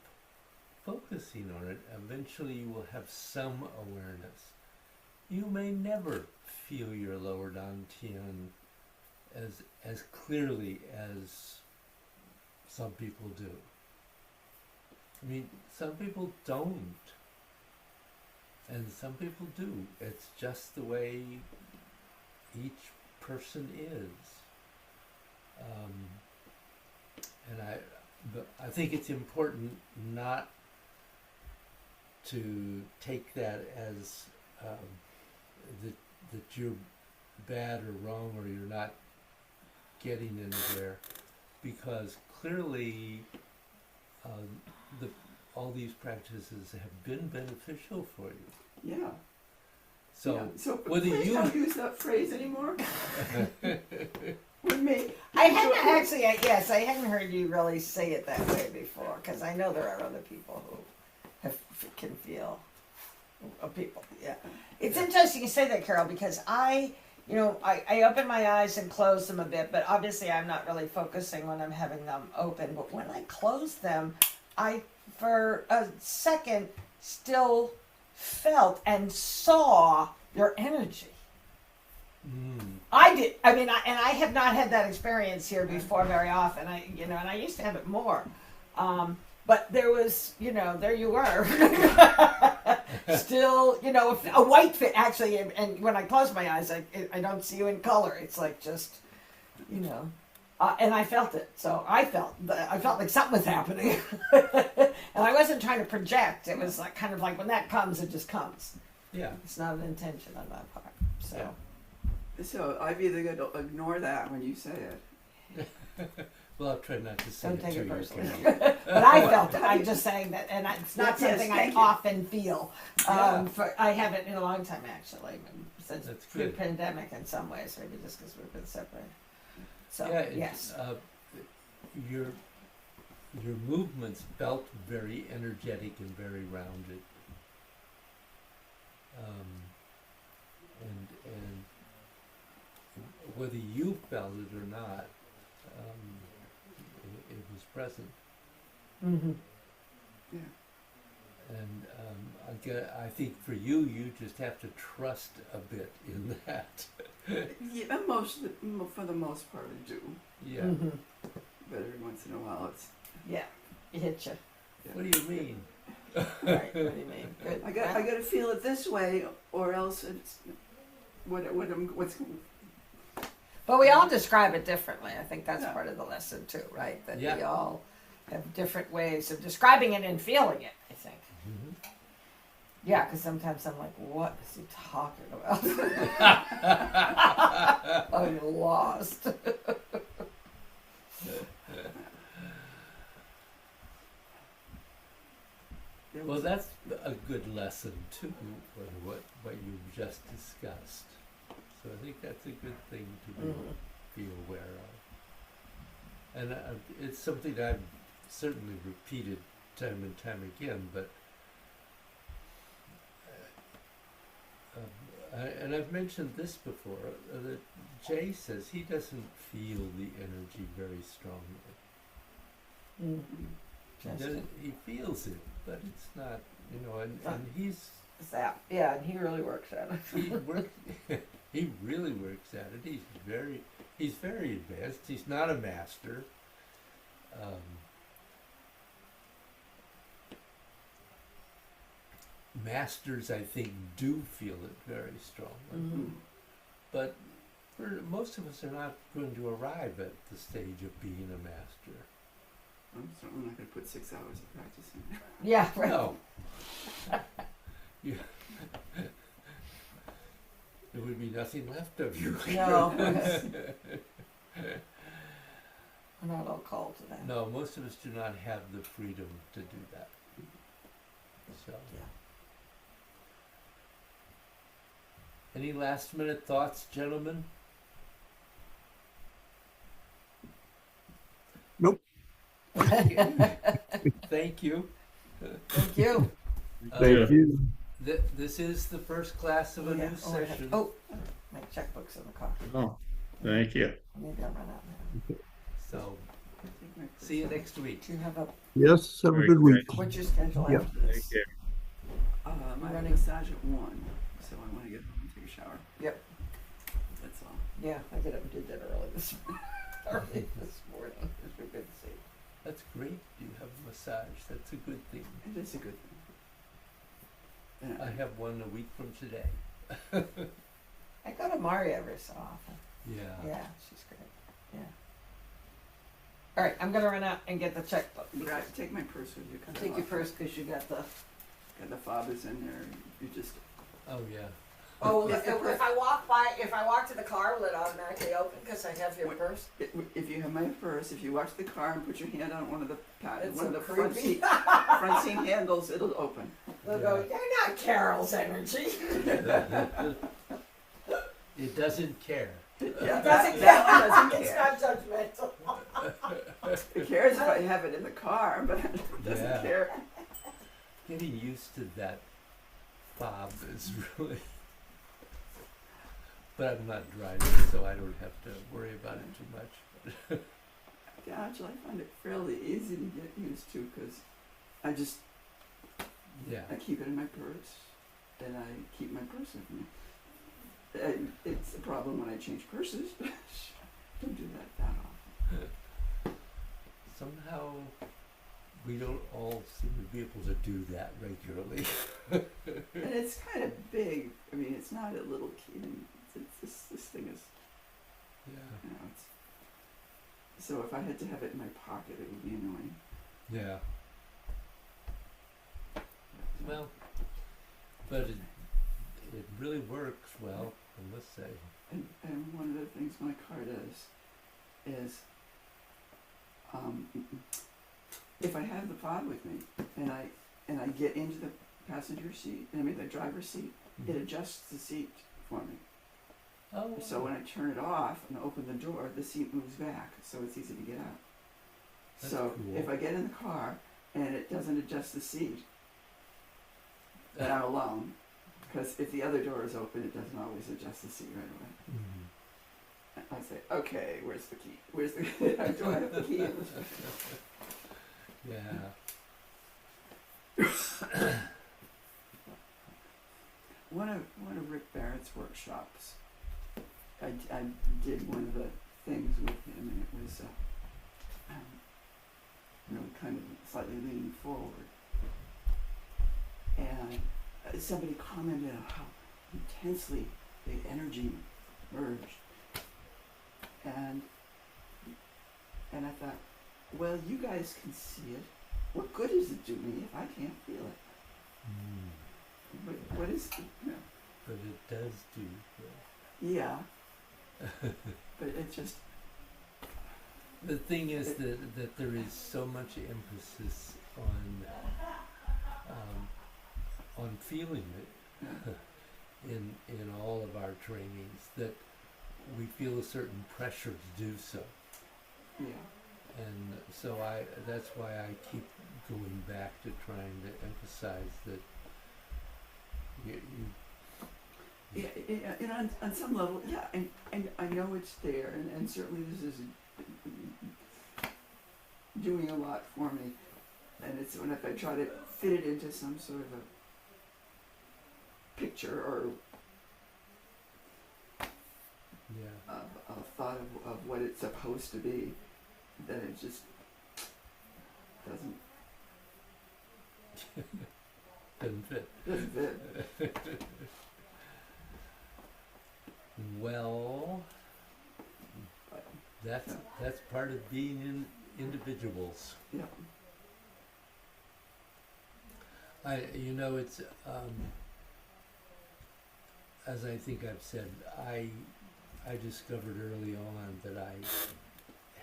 focusing on it, eventually you will have some awareness. You may never feel your lower dantian as clearly as some people do. I mean, some people don't, and some people do. It's just the way each person is. But I think it's important not to take that as that you're bad or wrong, or you're not getting anywhere, because clearly all these practices have been beneficial for you. Yeah. So yeah. So whether please you don't use that phrase anymore. With me. I hadn't actually, yes, I hadn't heard you really say it that way before, because I know there are other people who can feel people. Yeah, it's interesting you say that, Carol, because I open my eyes and close them a bit, but obviously I'm not really focusing when I'm having them open. But when I close them, I, for a second, still felt and saw your energy. I did. I mean, I have not had that experience here before very often. And I used to have it more. But there was, there you were. Still, a white fit, actually. And when I close my eyes, I don't see you in color. It's like just, and I felt it. So I felt like something was happening. And I wasn't trying to project. It was like kind of like when that comes, it just comes. yeah. It's not an intention on my part. So. Yeah. So I've either got to ignore that when you say it. Well, I'll try not to say Don't it take to it you. personally. Carol. But I felt it. I'm just saying that, and it's not Yes, something I thank you. often feel. Yeah. I haven't in a long time, actually, since That's good. pre-pandemic in some ways, maybe just because we've been separated. So, Yeah, it's, yes. Your movements felt very energetic and very rounded. And whether you felt it or not, it was present. Mm-hmm. Yeah. And I think for you, you just have to trust a bit in that. Yeah, for the most part, I do. Yeah. Mm-hmm. But every once in a while, it's. Yeah, it hit you. What do you mean? Right, what do you mean? Good. I got to feel it this way, or else it's what's. But we all describe it differently. I think that's Yeah. part of the lesson too, right? That Yeah. we all have different ways of describing it and feeling it, I think. Mm-hmm. Yeah, because sometimes I'm like, what is he talking about? I'm lost. Well, that's a good lesson too, what you've just discussed. So I think that's a good thing to be aware of. And it's something I've certainly repeated time and time again, but and I've mentioned this before, that Jay says he doesn't feel the energy very strongly. He feels it, but it's not, and he's... That, yeah, and he really works at it. He really works at it. He's very advanced. He's not a master. Masters, I think, do feel it very strongly. But most of us are not going to arrive at the stage of being a master. I'm certainly not going to put 6 hours of practice in. Yeah, right. No. There would be nothing left of you. No. We're not all called to that. No, most of us do not have the freedom to do that. So, Yeah. any last minute thoughts, gentlemen? Nope. Thank you. Thank you. Thank you. This is the first class of a Yeah. new Oh, I have- session. oh, my checkbook's in the car. Oh, thank you. Maybe I'll run out now. So, Take my see you purse out. next week. Do you have a, Yes, have a Very good week. good. what's your schedule Yeah. after Thank this? you. I have a Running. massage at 1, so I want to get home and take a shower. Yep. That's all. Yeah, I get up and did that early this morning. It's been good to see. That's great. You have a massage. That's a good thing. It is a good thing. And I have one a week from today. I go to Mari every so often. Yeah. Yeah, she's great. Yeah. All right, I'm gonna run out and get the checkbook. Right, take my purse with you. 'Cause I Take your lost purse it. because you got the. Got the fob is in there. You just Oh yeah. Oh, If the per- if I walk to the car, will it automatically open because I have your Wait. purse? if you have my purse, if you walk to the car and put your hand on one of the That's one of so the front creepy. front seat handles, it'll open. They'll go, you're not Carol's energy. It doesn't care. Yeah, It that doesn't one doesn't It's care. not judgmental. It cares if I have it in the car, but it doesn't Yeah. care. Getting used to that fob is really. But I'm not driving, so I don't have to worry about it too much. Yeah, actually, I find it fairly easy to get used to because I just Yeah. I keep it in my purse, and I keep my purse with me. It's a problem when I change purses, but don't do that often. Somehow we don't all seem to be able to do that regularly. And it's kind of big. I mean, it's not a little key. This thing is, Yeah. you know, it's. So if I had to have it in my pocket, it would be annoying. Yeah. Well, but it really works well, I must say. And one of the things my car does is, if I have the fob with me and I get into the passenger seat, the driver's seat, it adjusts the seat for me. Oh. So when I turn it off and open the door, the seat moves back, so it's easy to get out. That's So cool. if I get in the car and it doesn't adjust the seat, then I'm alone. Because if the other door is open, it doesn't always adjust the seat right away. Mhm. I say, okay, where's the key? Where's the do I have the key? Yeah. One of Rick Barrett's workshops, I did one of the things with him, and it was kind of slightly leaning forward, and somebody commented on how intensely the energy merged, and I thought, well, you guys can see it. What good does it do me if I can't feel it? Mm. What is But it does do. yeah. But it just The thing is that there is so much emphasis on feeling it in all of our trainings that we feel a certain pressure to do so. yeah. And so that's why I keep going back to trying to emphasize that Yeah, on some level, yeah, and I know it's there, and certainly this is doing a lot for me, and it's when if I try to fit it into some sort of a picture or yeah. a thought of what it's supposed to be, then it just doesn't Doesn't fit. fit. Well, But, that's part of being individuals. yeah. It's as I think I've said, I discovered early on that I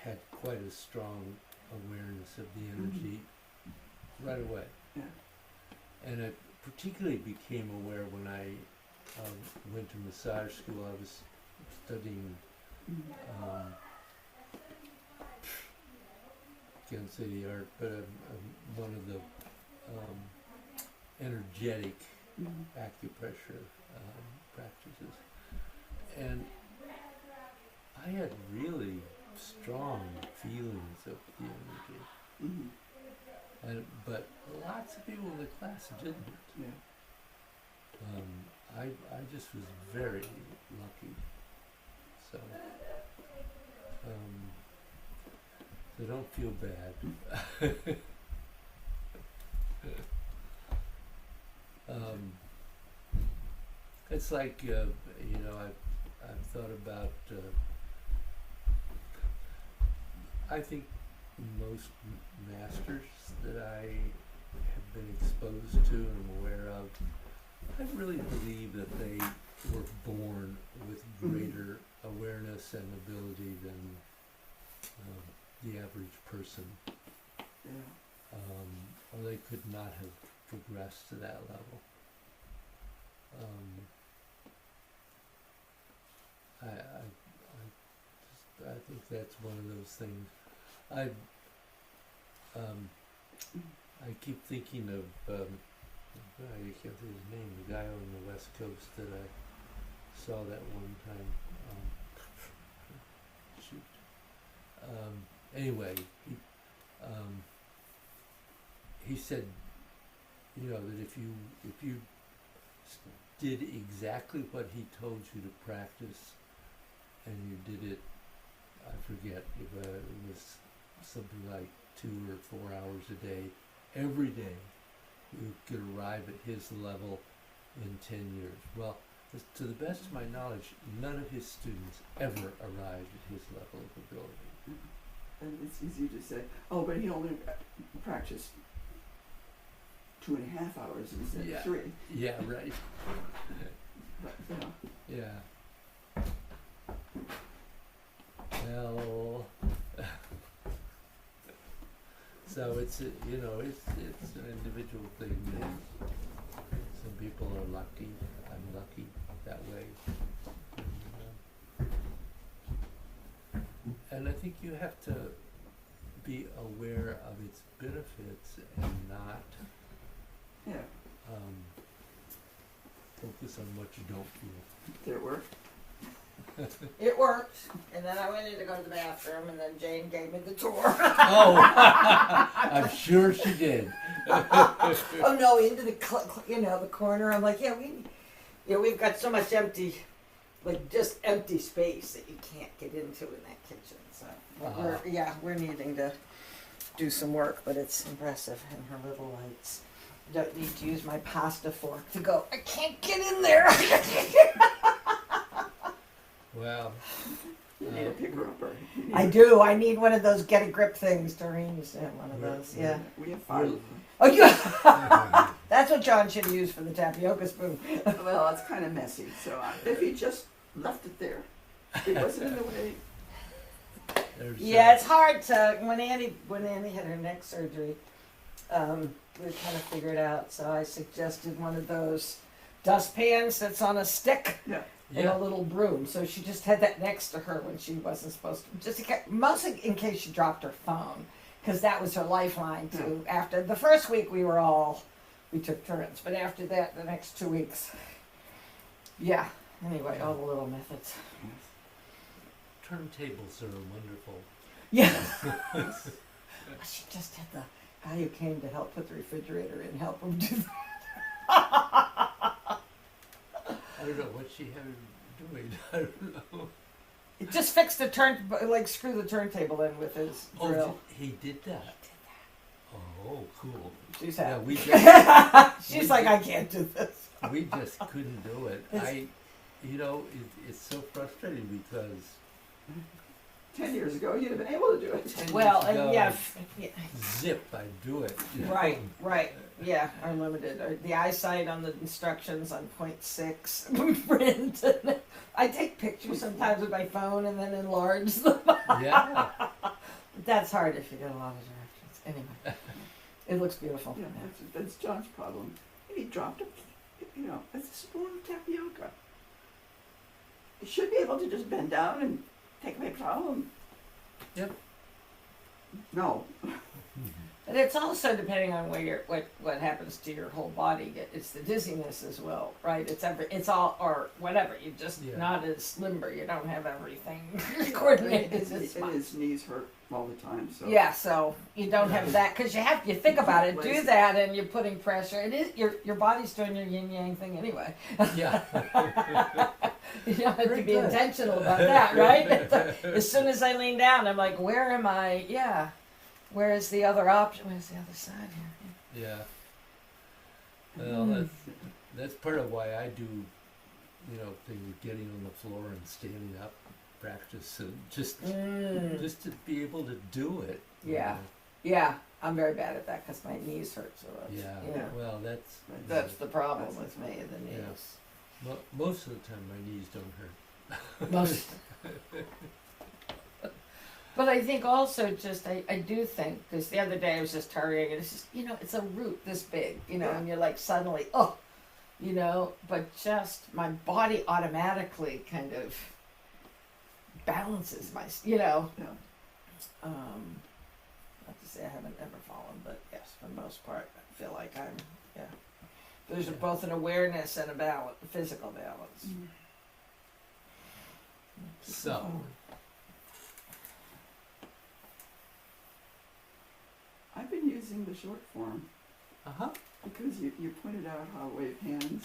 had quite a strong awareness of the energy right away. Yeah. And I particularly became aware when I went to massage school. I was studying, can't say the art, but one of the energetic acupressure practices. And I had really strong feelings of the energy. Mm-hmm. But lots of people in the class didn't. Yeah. I just was very lucky. So, so don't feel bad. It's like I've thought about. I think most masters that I have been exposed to and am aware of, I really believe that they were born with greater awareness and ability than the average person, Yeah. or they could not have progressed to that level. I think that's one of those things. I keep thinking of I can't think of his name, the guy on the West Coast that I saw that one time. Anyway, he said, that if you did exactly what he told you to practice, and you did it, I forget if it was something like 2 or 4 hours a day, every day, you could arrive at his level in 10 years. Well, to the best of my knowledge, none of his students ever arrived at his level of ability. And it's easy to say, oh, but he only practiced 2.5 hours instead of 3. Yeah, right. But, Yeah. Well, so it's an individual thing. Some people are lucky. I'm lucky that way. And I think you have to be aware of its benefits and not yeah. focus on what you don't feel. Did it work? It worked, and then I went in to go to the bathroom, and then Jane gave me the tour. Oh, I'm sure she did. Oh no, into the the corner. I'm like, we've got so much empty, like just empty space that you can't get into in that kitchen. So we're needing to do some work, but it's impressive. And her little lights. Don't need to use my pasta fork to go. I can't get in there. Well, You need a picker upper. I do. I need one of those get a grip things. Doreen used to have one of those. Yeah. We have 5 of them. Oh, yeah. That's what John should use for the tapioca spoon. Well, it's kind of messy, so if he just left it there, it wasn't in the way. Yeah, it's hard to when Annie had her neck surgery. We kind of figured out. So I suggested one of those dustpans that's on a stick. Yeah. And a little broom. So she just had that next to her when she wasn't supposed to. Just mostly in case she dropped her phone, because that was her lifeline too. Yeah. After the first week, we took turns, but after that, the next 2 weeks, yeah. Anyway, all the little methods. Turntables are wonderful. Yeah. She just had the guy who came to help put the refrigerator in help him do that. I don't know what she had her doing. I don't know. It just fixed the screw the turntable in with his drill. He did that. Oh, cool. She's Yeah, happy. She's like, I can't do this. We just couldn't do it. It's so frustrating because 10 years ago, you'd have been able to do it. 10 Well, years ago, and yeah. I'd do it. Right. yeah, are limited. Or the eyesight on the instructions on .6 print. I take pictures sometimes with my phone and then enlarge them. Yeah. That's hard if you get a lot of directions. Anyway, it looks beautiful. Yeah, that's John's problem. He dropped a spoon of tapioca. He should be able to just bend down and take a paper towel and. Yep. No. But it's also depending on where what happens to your whole body. It's the dizziness as well, right? It's all or whatever. You're just not as limber. You don't have everything coordinated. His knees hurt all the time. So yeah, so you don't have that because you think about it. Do that, and you're putting pressure. It is your body's doing your yin yang thing anyway. Yeah. You don't have to Very be good. intentional about that, right? As soon as I lean down, I'm like, where am I? Yeah. Where's the other option? Where's the other side here? Yeah. Well, that's part of why I do, things with getting on the floor and standing up, practice, and just to be able to do it. you Yeah. know. Yeah, I'm very bad at that because my knees hurt so much. Yeah. You know, Well, that's that's the problem with me, the knees. most of the time my knees don't hurt. Most. But I think also I do think, because the other day I was just hurrying, and it's just, it's a root this big, and you're like suddenly, but just my body automatically kind of balances not to say I haven't ever fallen, but yes, for the most part, I feel like there's both an awareness and a balance, physical balance. So, I've been using the short form uh-huh. because you pointed out how wave hands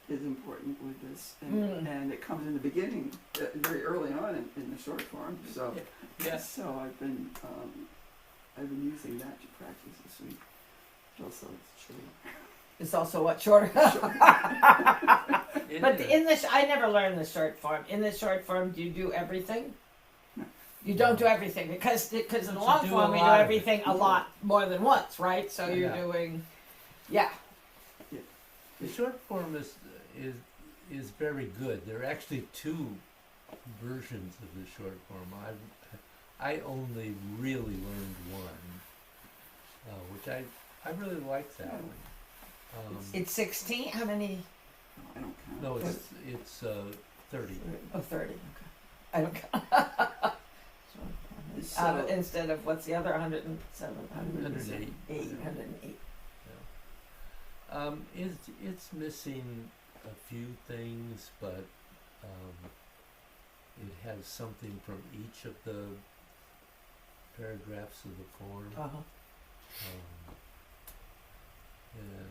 is important with this, and it comes in the beginning, very early on in the short form. So, Yeah. so I've been using that to practice this week. Also, it's true. It's also what shorter. It But is. in this, I never learned the short form. In the short form, do you do everything? No. You don't do everything because in the But you long do form a we do lot of it. everything a lot more than once, right? So you're Yeah. doing, The short form is very good. There are actually two versions of the short form. I only really learned one, which I really like that one. it's 16. How many? No, I don't count. No, it's 30. Oh, 30. Okay. I don't count. So- Instead of what's the other 107? 108. 108. It's missing a few things, but it has something from each of the paragraphs of the form, Uh-huh. and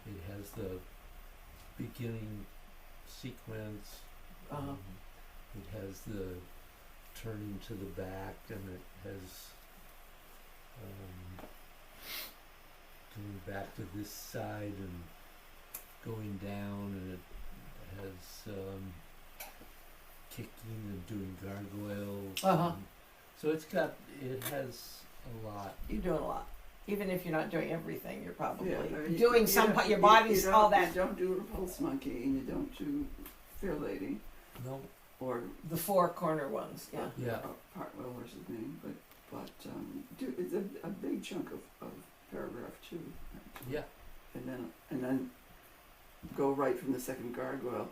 it has the beginning sequence. Uh-huh. It has the turning to the back, and it has going back to this side and going down, and it has kicking and doing gargoyles. Uh-huh. and so it has a lot. You're doing a lot. Even if you're not doing everything, you're probably Yeah, I mean, doing you some don't- part. Your you- body's you all don't- that. You don't do Repulse Monkey, and you don't do Fair Lady, No, or The four corner ones. Yeah. yeah, Partwell was his name, but it's a big chunk of paragraph 2, actually. yeah, and then go right from the second gargoyle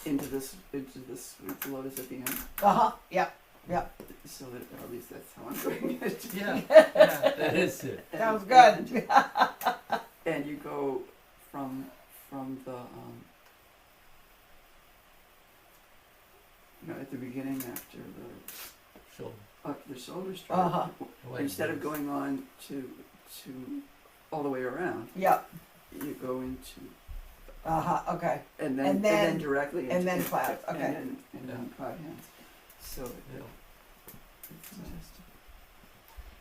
into this with Lotus at the end, Uh huh. Yeah. so that at least that's how I'm doing it. yeah, that is it. Sounds good. And you go from the at the beginning after the shoulder strap. Uh-huh. Instead of going on to all the way around, Yep. you go into Uh huh. Okay. and And then then- directly into, and then clouds, okay. and then cloud hands. So Yeah.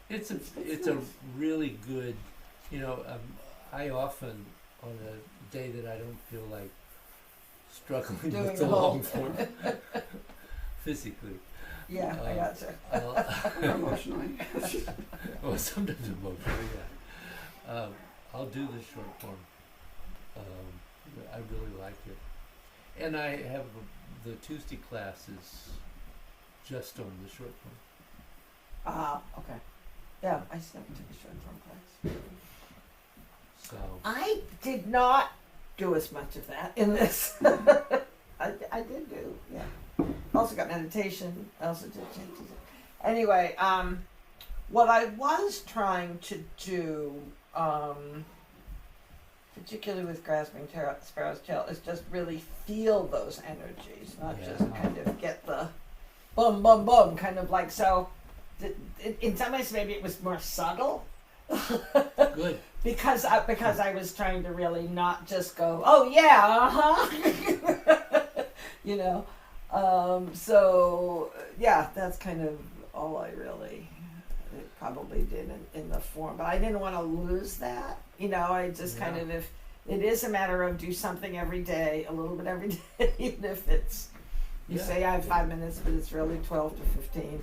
it's It's a nice. really good, I often, on a day that I don't feel like struggling Doing with the the whole- long form physically, Yeah, I gotcha. Emotionally. Well, sometimes emotionally, yeah. I'll do the short form. I really like it. And I have the Tuesday classes just on the short form. Okay. Yeah, I still took a short form class. So, I did not do as much of that in this. I did do, yeah. Also got meditation. I also did changes. Anyway, what I was trying to do, particularly with grasping sparrow's tail, is just really feel those energies, not just Yeah. kind of get the boom, boom, boom, kind of like so. In some ways, maybe it was more subtle. good. Because I was trying to really not just go, oh yeah, you know. So yeah, that's kind of all I really probably did in the form. But I didn't want to lose that. You know, I just kind Yeah. of, if it is a matter of do something every day, a little bit every day, even if it's, you Yeah. say I have 5 minutes, but it's really 12 to 15.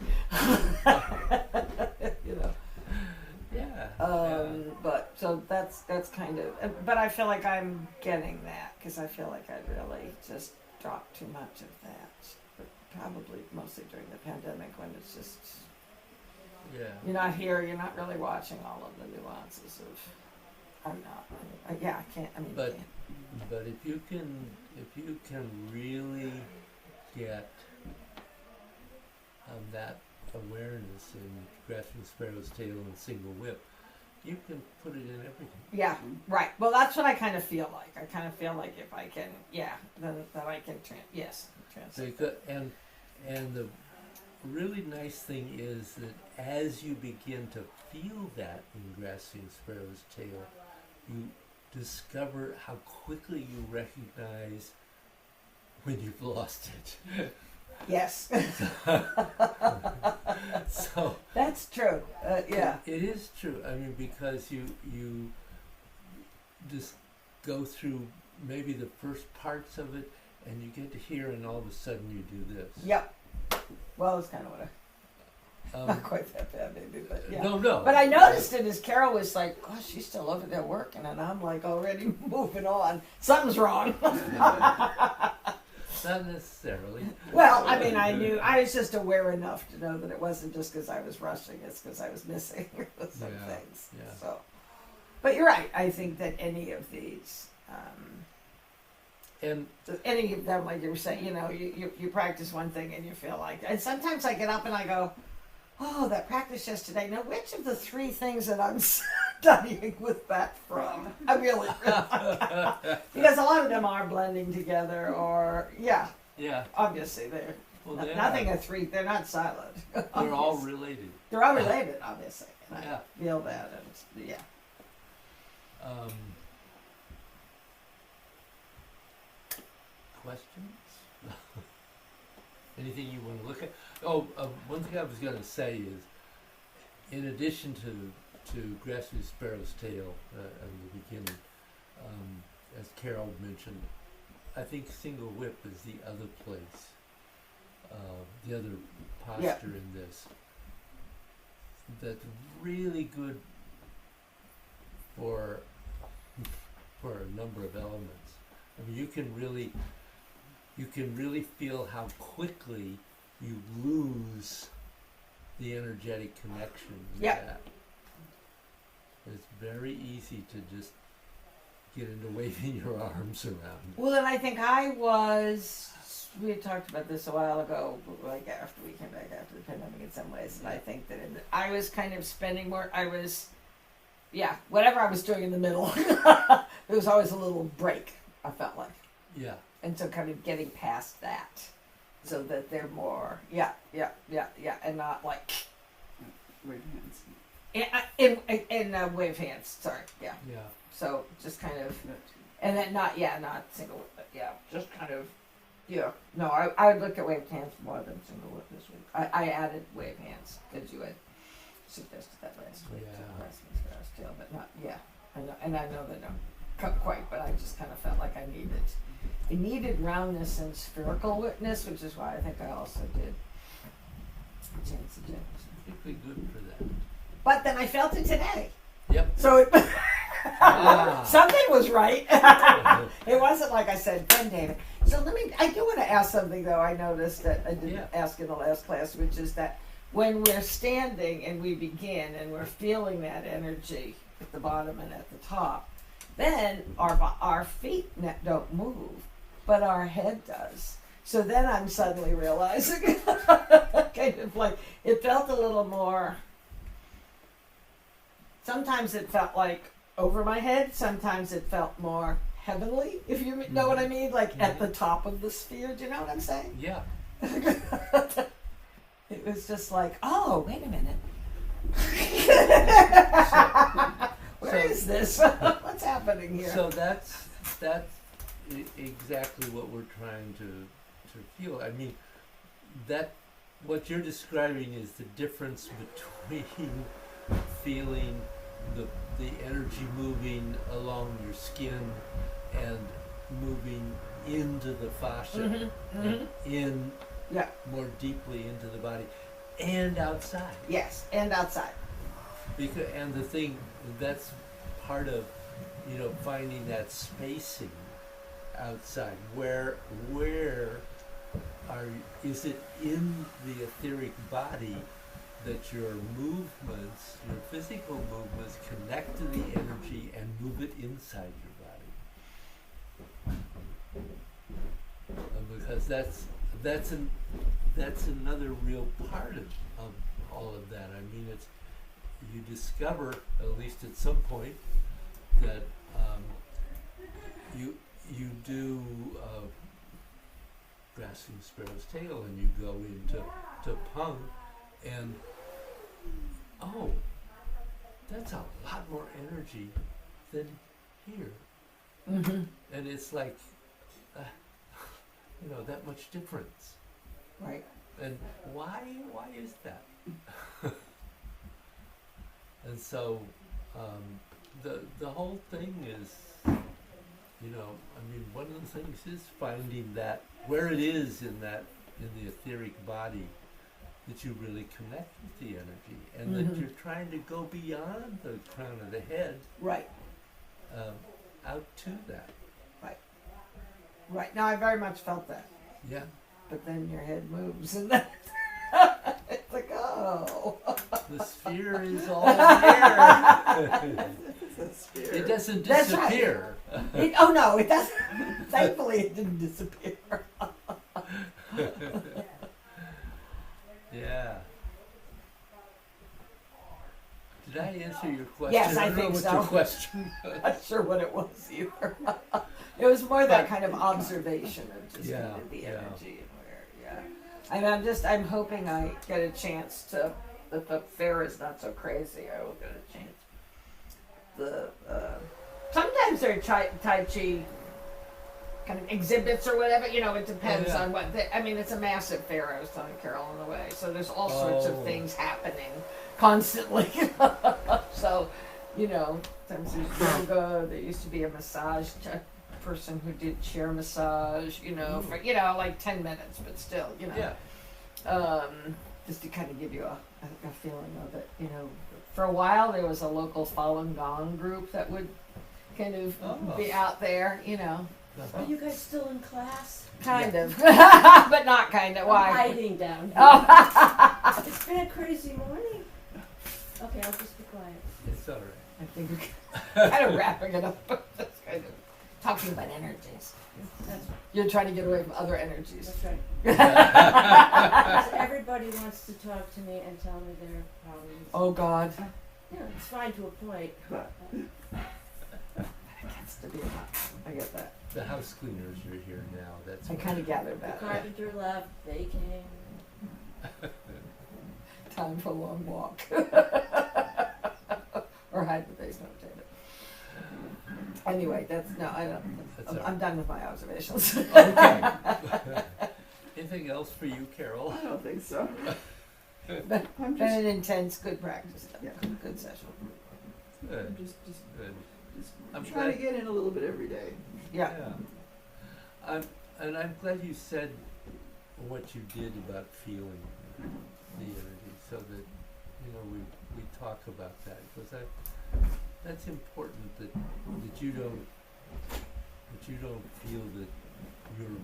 You know. Yeah. But so that's kind of, but I feel like I'm getting that because I feel like I really just dropped too much of that. But probably mostly during the pandemic when it's just, Yeah. you're not here, you're not really watching all of the nuances of, I'm not, yeah, I can't, I mean, But- I can't. But if you can really get that awareness in grasping the sparrow's tail and single whip, you can put it in everything. Yeah, right. Well, that's what I kind of feel like. I kind of feel like if I can, then I can translate. And the really nice thing is that as you begin to feel that in grasping sparrow's tail, you discover how quickly you recognize when you've lost it. Yes, So that's true. Yeah. it is true. I mean, because you just go through maybe the first parts of it, and you get to hear, and all of a sudden you do this. Yep. Well, it's kind of what Um, not quite that bad, maybe, but yeah. No. But I noticed it as Carol was like, "Gosh, she's still over there working," and I'm like already moving on. Something's wrong. Not necessarily. Well, I mean, I was just aware enough to know that it wasn't just because I was rushing; it's because I was missing some Yeah, things. yeah. So, but you're right. I think that any of these. And So any of them, like you were saying, you know, you practice one thing and you feel like, and sometimes I get up and I go, oh, that practice yesterday. Now, which of the three things that I'm studying was that from? I really, because a lot of them are blending together, or yeah, obviously they're well, they nothing are. of three. They're not silent. They're all related. They're all related, obviously. And Yeah. I feel that, and yeah. Questions? Anything you want to look at? Oh, one thing I was going to say is, in addition to grasping the sparrow's tail at the beginning, as Carol mentioned, I think single whip is the other place, the other posture in this that's really good for a number of elements. I mean, you can really feel how quickly you lose the energetic connection with Yep. that. It's very easy to just get into waving your arms around. Well, and I think we had talked about this a while ago, like after we came back after the pandemic in some ways, and I think that I was kind of spending more, whatever I was doing in the middle, there was always a little break, I felt like. Yeah, And so kind of getting past that, so that they're more, and not like, Wave hands. in wave hands, sorry, yeah. yeah. So just kind of, That too. and then not single whip, but just kind of, no, I looked at waved hands more than single whip this week. I added wave hands, because you had suggested that last week, Yeah. to Christmas Sparrow's Tail, but not, I know, and I know they don't come quite, but I just kind of felt like I needed roundness and spherical witness, which is why I think I also did lots of change. Particularly good for that. But then I felt it today. Yep. So it, Ah. something was right. It wasn't like I said, Ben David. So I do want to ask something though. I noticed that I didn't Yeah. ask in the last class, which is that when we're standing and we begin and we're feeling that energy at the bottom and at the top, then our feet don't move, but our head does. So then I'm suddenly realizing, kind of like, it felt a little more, sometimes it felt like over my head, sometimes it felt more heavenly, if you know what I mean, like at the top of the sphere. Do you know what I'm saying? Yeah. It was just like, oh, wait a minute. Where is this? What's happening here? So that's exactly what we're trying to feel. I mean, that what you're describing is the difference between feeling the energy moving along your skin and moving into the fascia and in Yeah. more deeply into the body and outside. Yes, and outside. Because, and the thing that's part of, finding that spacing outside. Where is it in the etheric body that your movements, your physical movements, connect to the energy and move it inside your body? Because that's another real part of all of that. I mean, you discover, at least at some point, that you do Grasping Sparrow's Tail, and you go into Pung, and that's a lot more energy than here, and it's like that much difference. Right. And why is that? And so the whole thing is, one of the things is finding that where it is in the etheric body that you really connect with the energy, and that you're trying to go beyond the crown of the head, Right. out to that. Right. Now I very much felt that. Yeah. But then your head moves and then it's like, oh. The sphere is all there. It doesn't That's right. disappear. Oh no, it doesn't. Thankfully it didn't disappear. Yeah. Did I answer your question? Yes, I don't think know what so. your question was. Not sure what it was either. It was more that kind of observation of just Yeah, kind of the yeah. energy and where, I'm hoping I get a chance to, if the fair is not so crazy, I will get a chance. Sometimes there are Tai Chi kind of exhibits or whatever, it depends on what, it's a massive fair, I was telling Carol on the way, so there's all sorts of things happening constantly. So, sometimes there's yoga, there used to be a massage person who did chair massage, for, like 10 minutes, but still, Yeah. just to kind of give you a feeling of it, For a while, there was a local Falun Gong group that would kind of be out there, Are you guys still in class? kind of, but not kind of. I'm Why? hiding down here. Oh. It's been a crazy morning. Okay, I'll just be quiet. It's all right. I think we're kind of wrapping it up. Just kind of talking about energies. That's, You're trying to get away from other energies. that's right. Because everybody wants to talk to me and tell me their problems. Oh God. Yeah, it's fine to a point. It gets to be a lot. I get that. The house cleaners are here now. That's I kind of gathered The that. carpenter left, they came. Time for a long walk. Or hide the basement potato. Anyway, I don't. That's all right. I'm done with my observations. Okay. Anything else for you, Carol? I don't think so. Been I'm been just, an intense, good practice. Yeah. Good session. Good. I'm just Good. I'm trying glad. to get in a little bit every day. Yeah. I'm glad you said what you did about feeling the energy. we talk about that, because that's important, that you don't feel that you're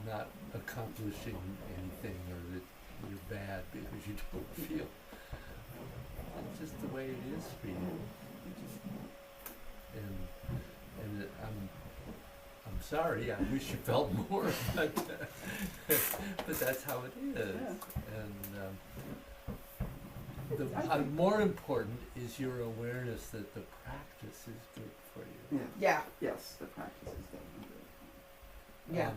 not accomplishing anything, or that you're bad because you don't feel. It's just the way it is for you. And I'm sorry. I wish you felt more, but that's how it is. Yeah. And more important is your awareness that the practice is good for you. Yeah. Yes, the practice is definitely good. Yeah.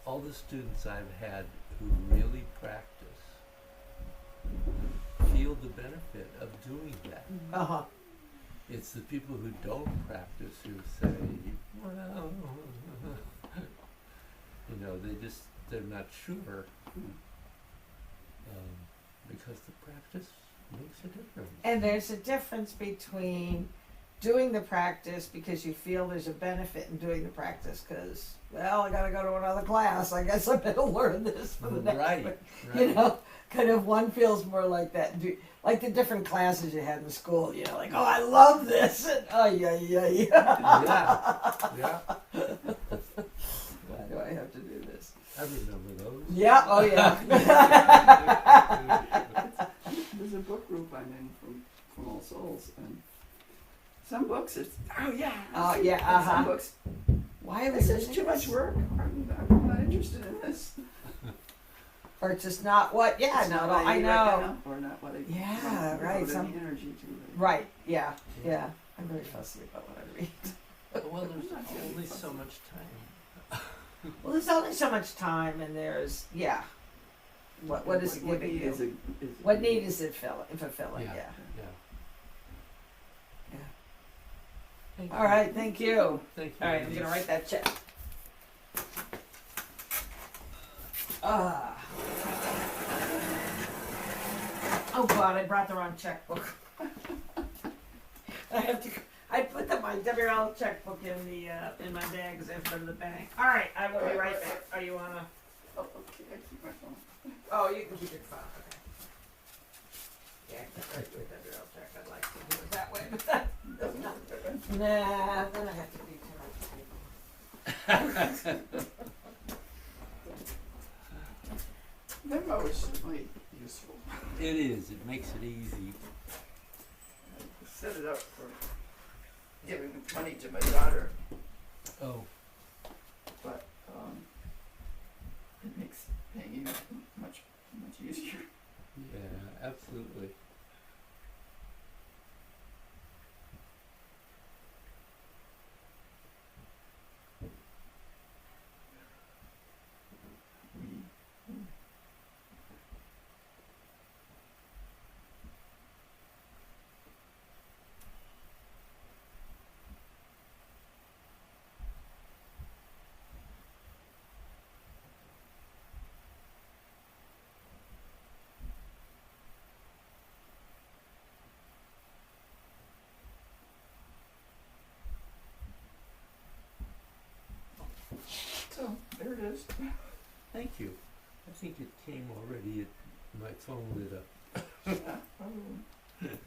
All the students I've had who really practice feel the benefit of doing that. Uh-huh. It's the people who don't practice who say, well, they're not sure, because the practice makes a difference. And there's a difference between doing the practice because you feel there's a benefit in doing the practice because, well, I got to go to another class. I guess I better learn this for the next Right, one. right. You know, kind of one feels more like that. Like the different classes you had in school, you know, like, oh, I love this. And, oh, yeah. Yeah. Why do I have to do this? I remember those. Yeah, oh, yeah. There's a book group I'm in from All Souls, and some books it's Oh, yeah, and some books Why are we this is doing too much this? work. I'm not interested in this. Or it's just not what, yeah, It's no, not what I need know. right now, or not what I Yeah, right, devote some- any energy to. Right, yeah. I'm very fussy about what I read. Well, there's only so much time. Well, there's only so much time, and there's, what is it giving need you? is What need is it fulfilling? Yeah. Yeah. Yeah. All right, thank you. Thank you. All right, I'm ladies. gonna write that check. Ah. Oh God, I brought the wrong checkbook. I put my WL checkbook in my bag as I go to the bank. All right, I will be right back. Oh, you wanna? Oh, okay, I keep my phone. Oh, you can keep your phone. Okay. Yeah, I can't write you a WL check. I'd like to do it that way, but Doesn't work that way. nah, then I have to do too much paper. Venmo is certainly useful. It is. It makes it easy. I set it up for giving money to my daughter, Oh, but it makes paying you much easier. yeah, absolutely. So there it is. Thank you. I think it came already. My phone lit up. Yeah, probably.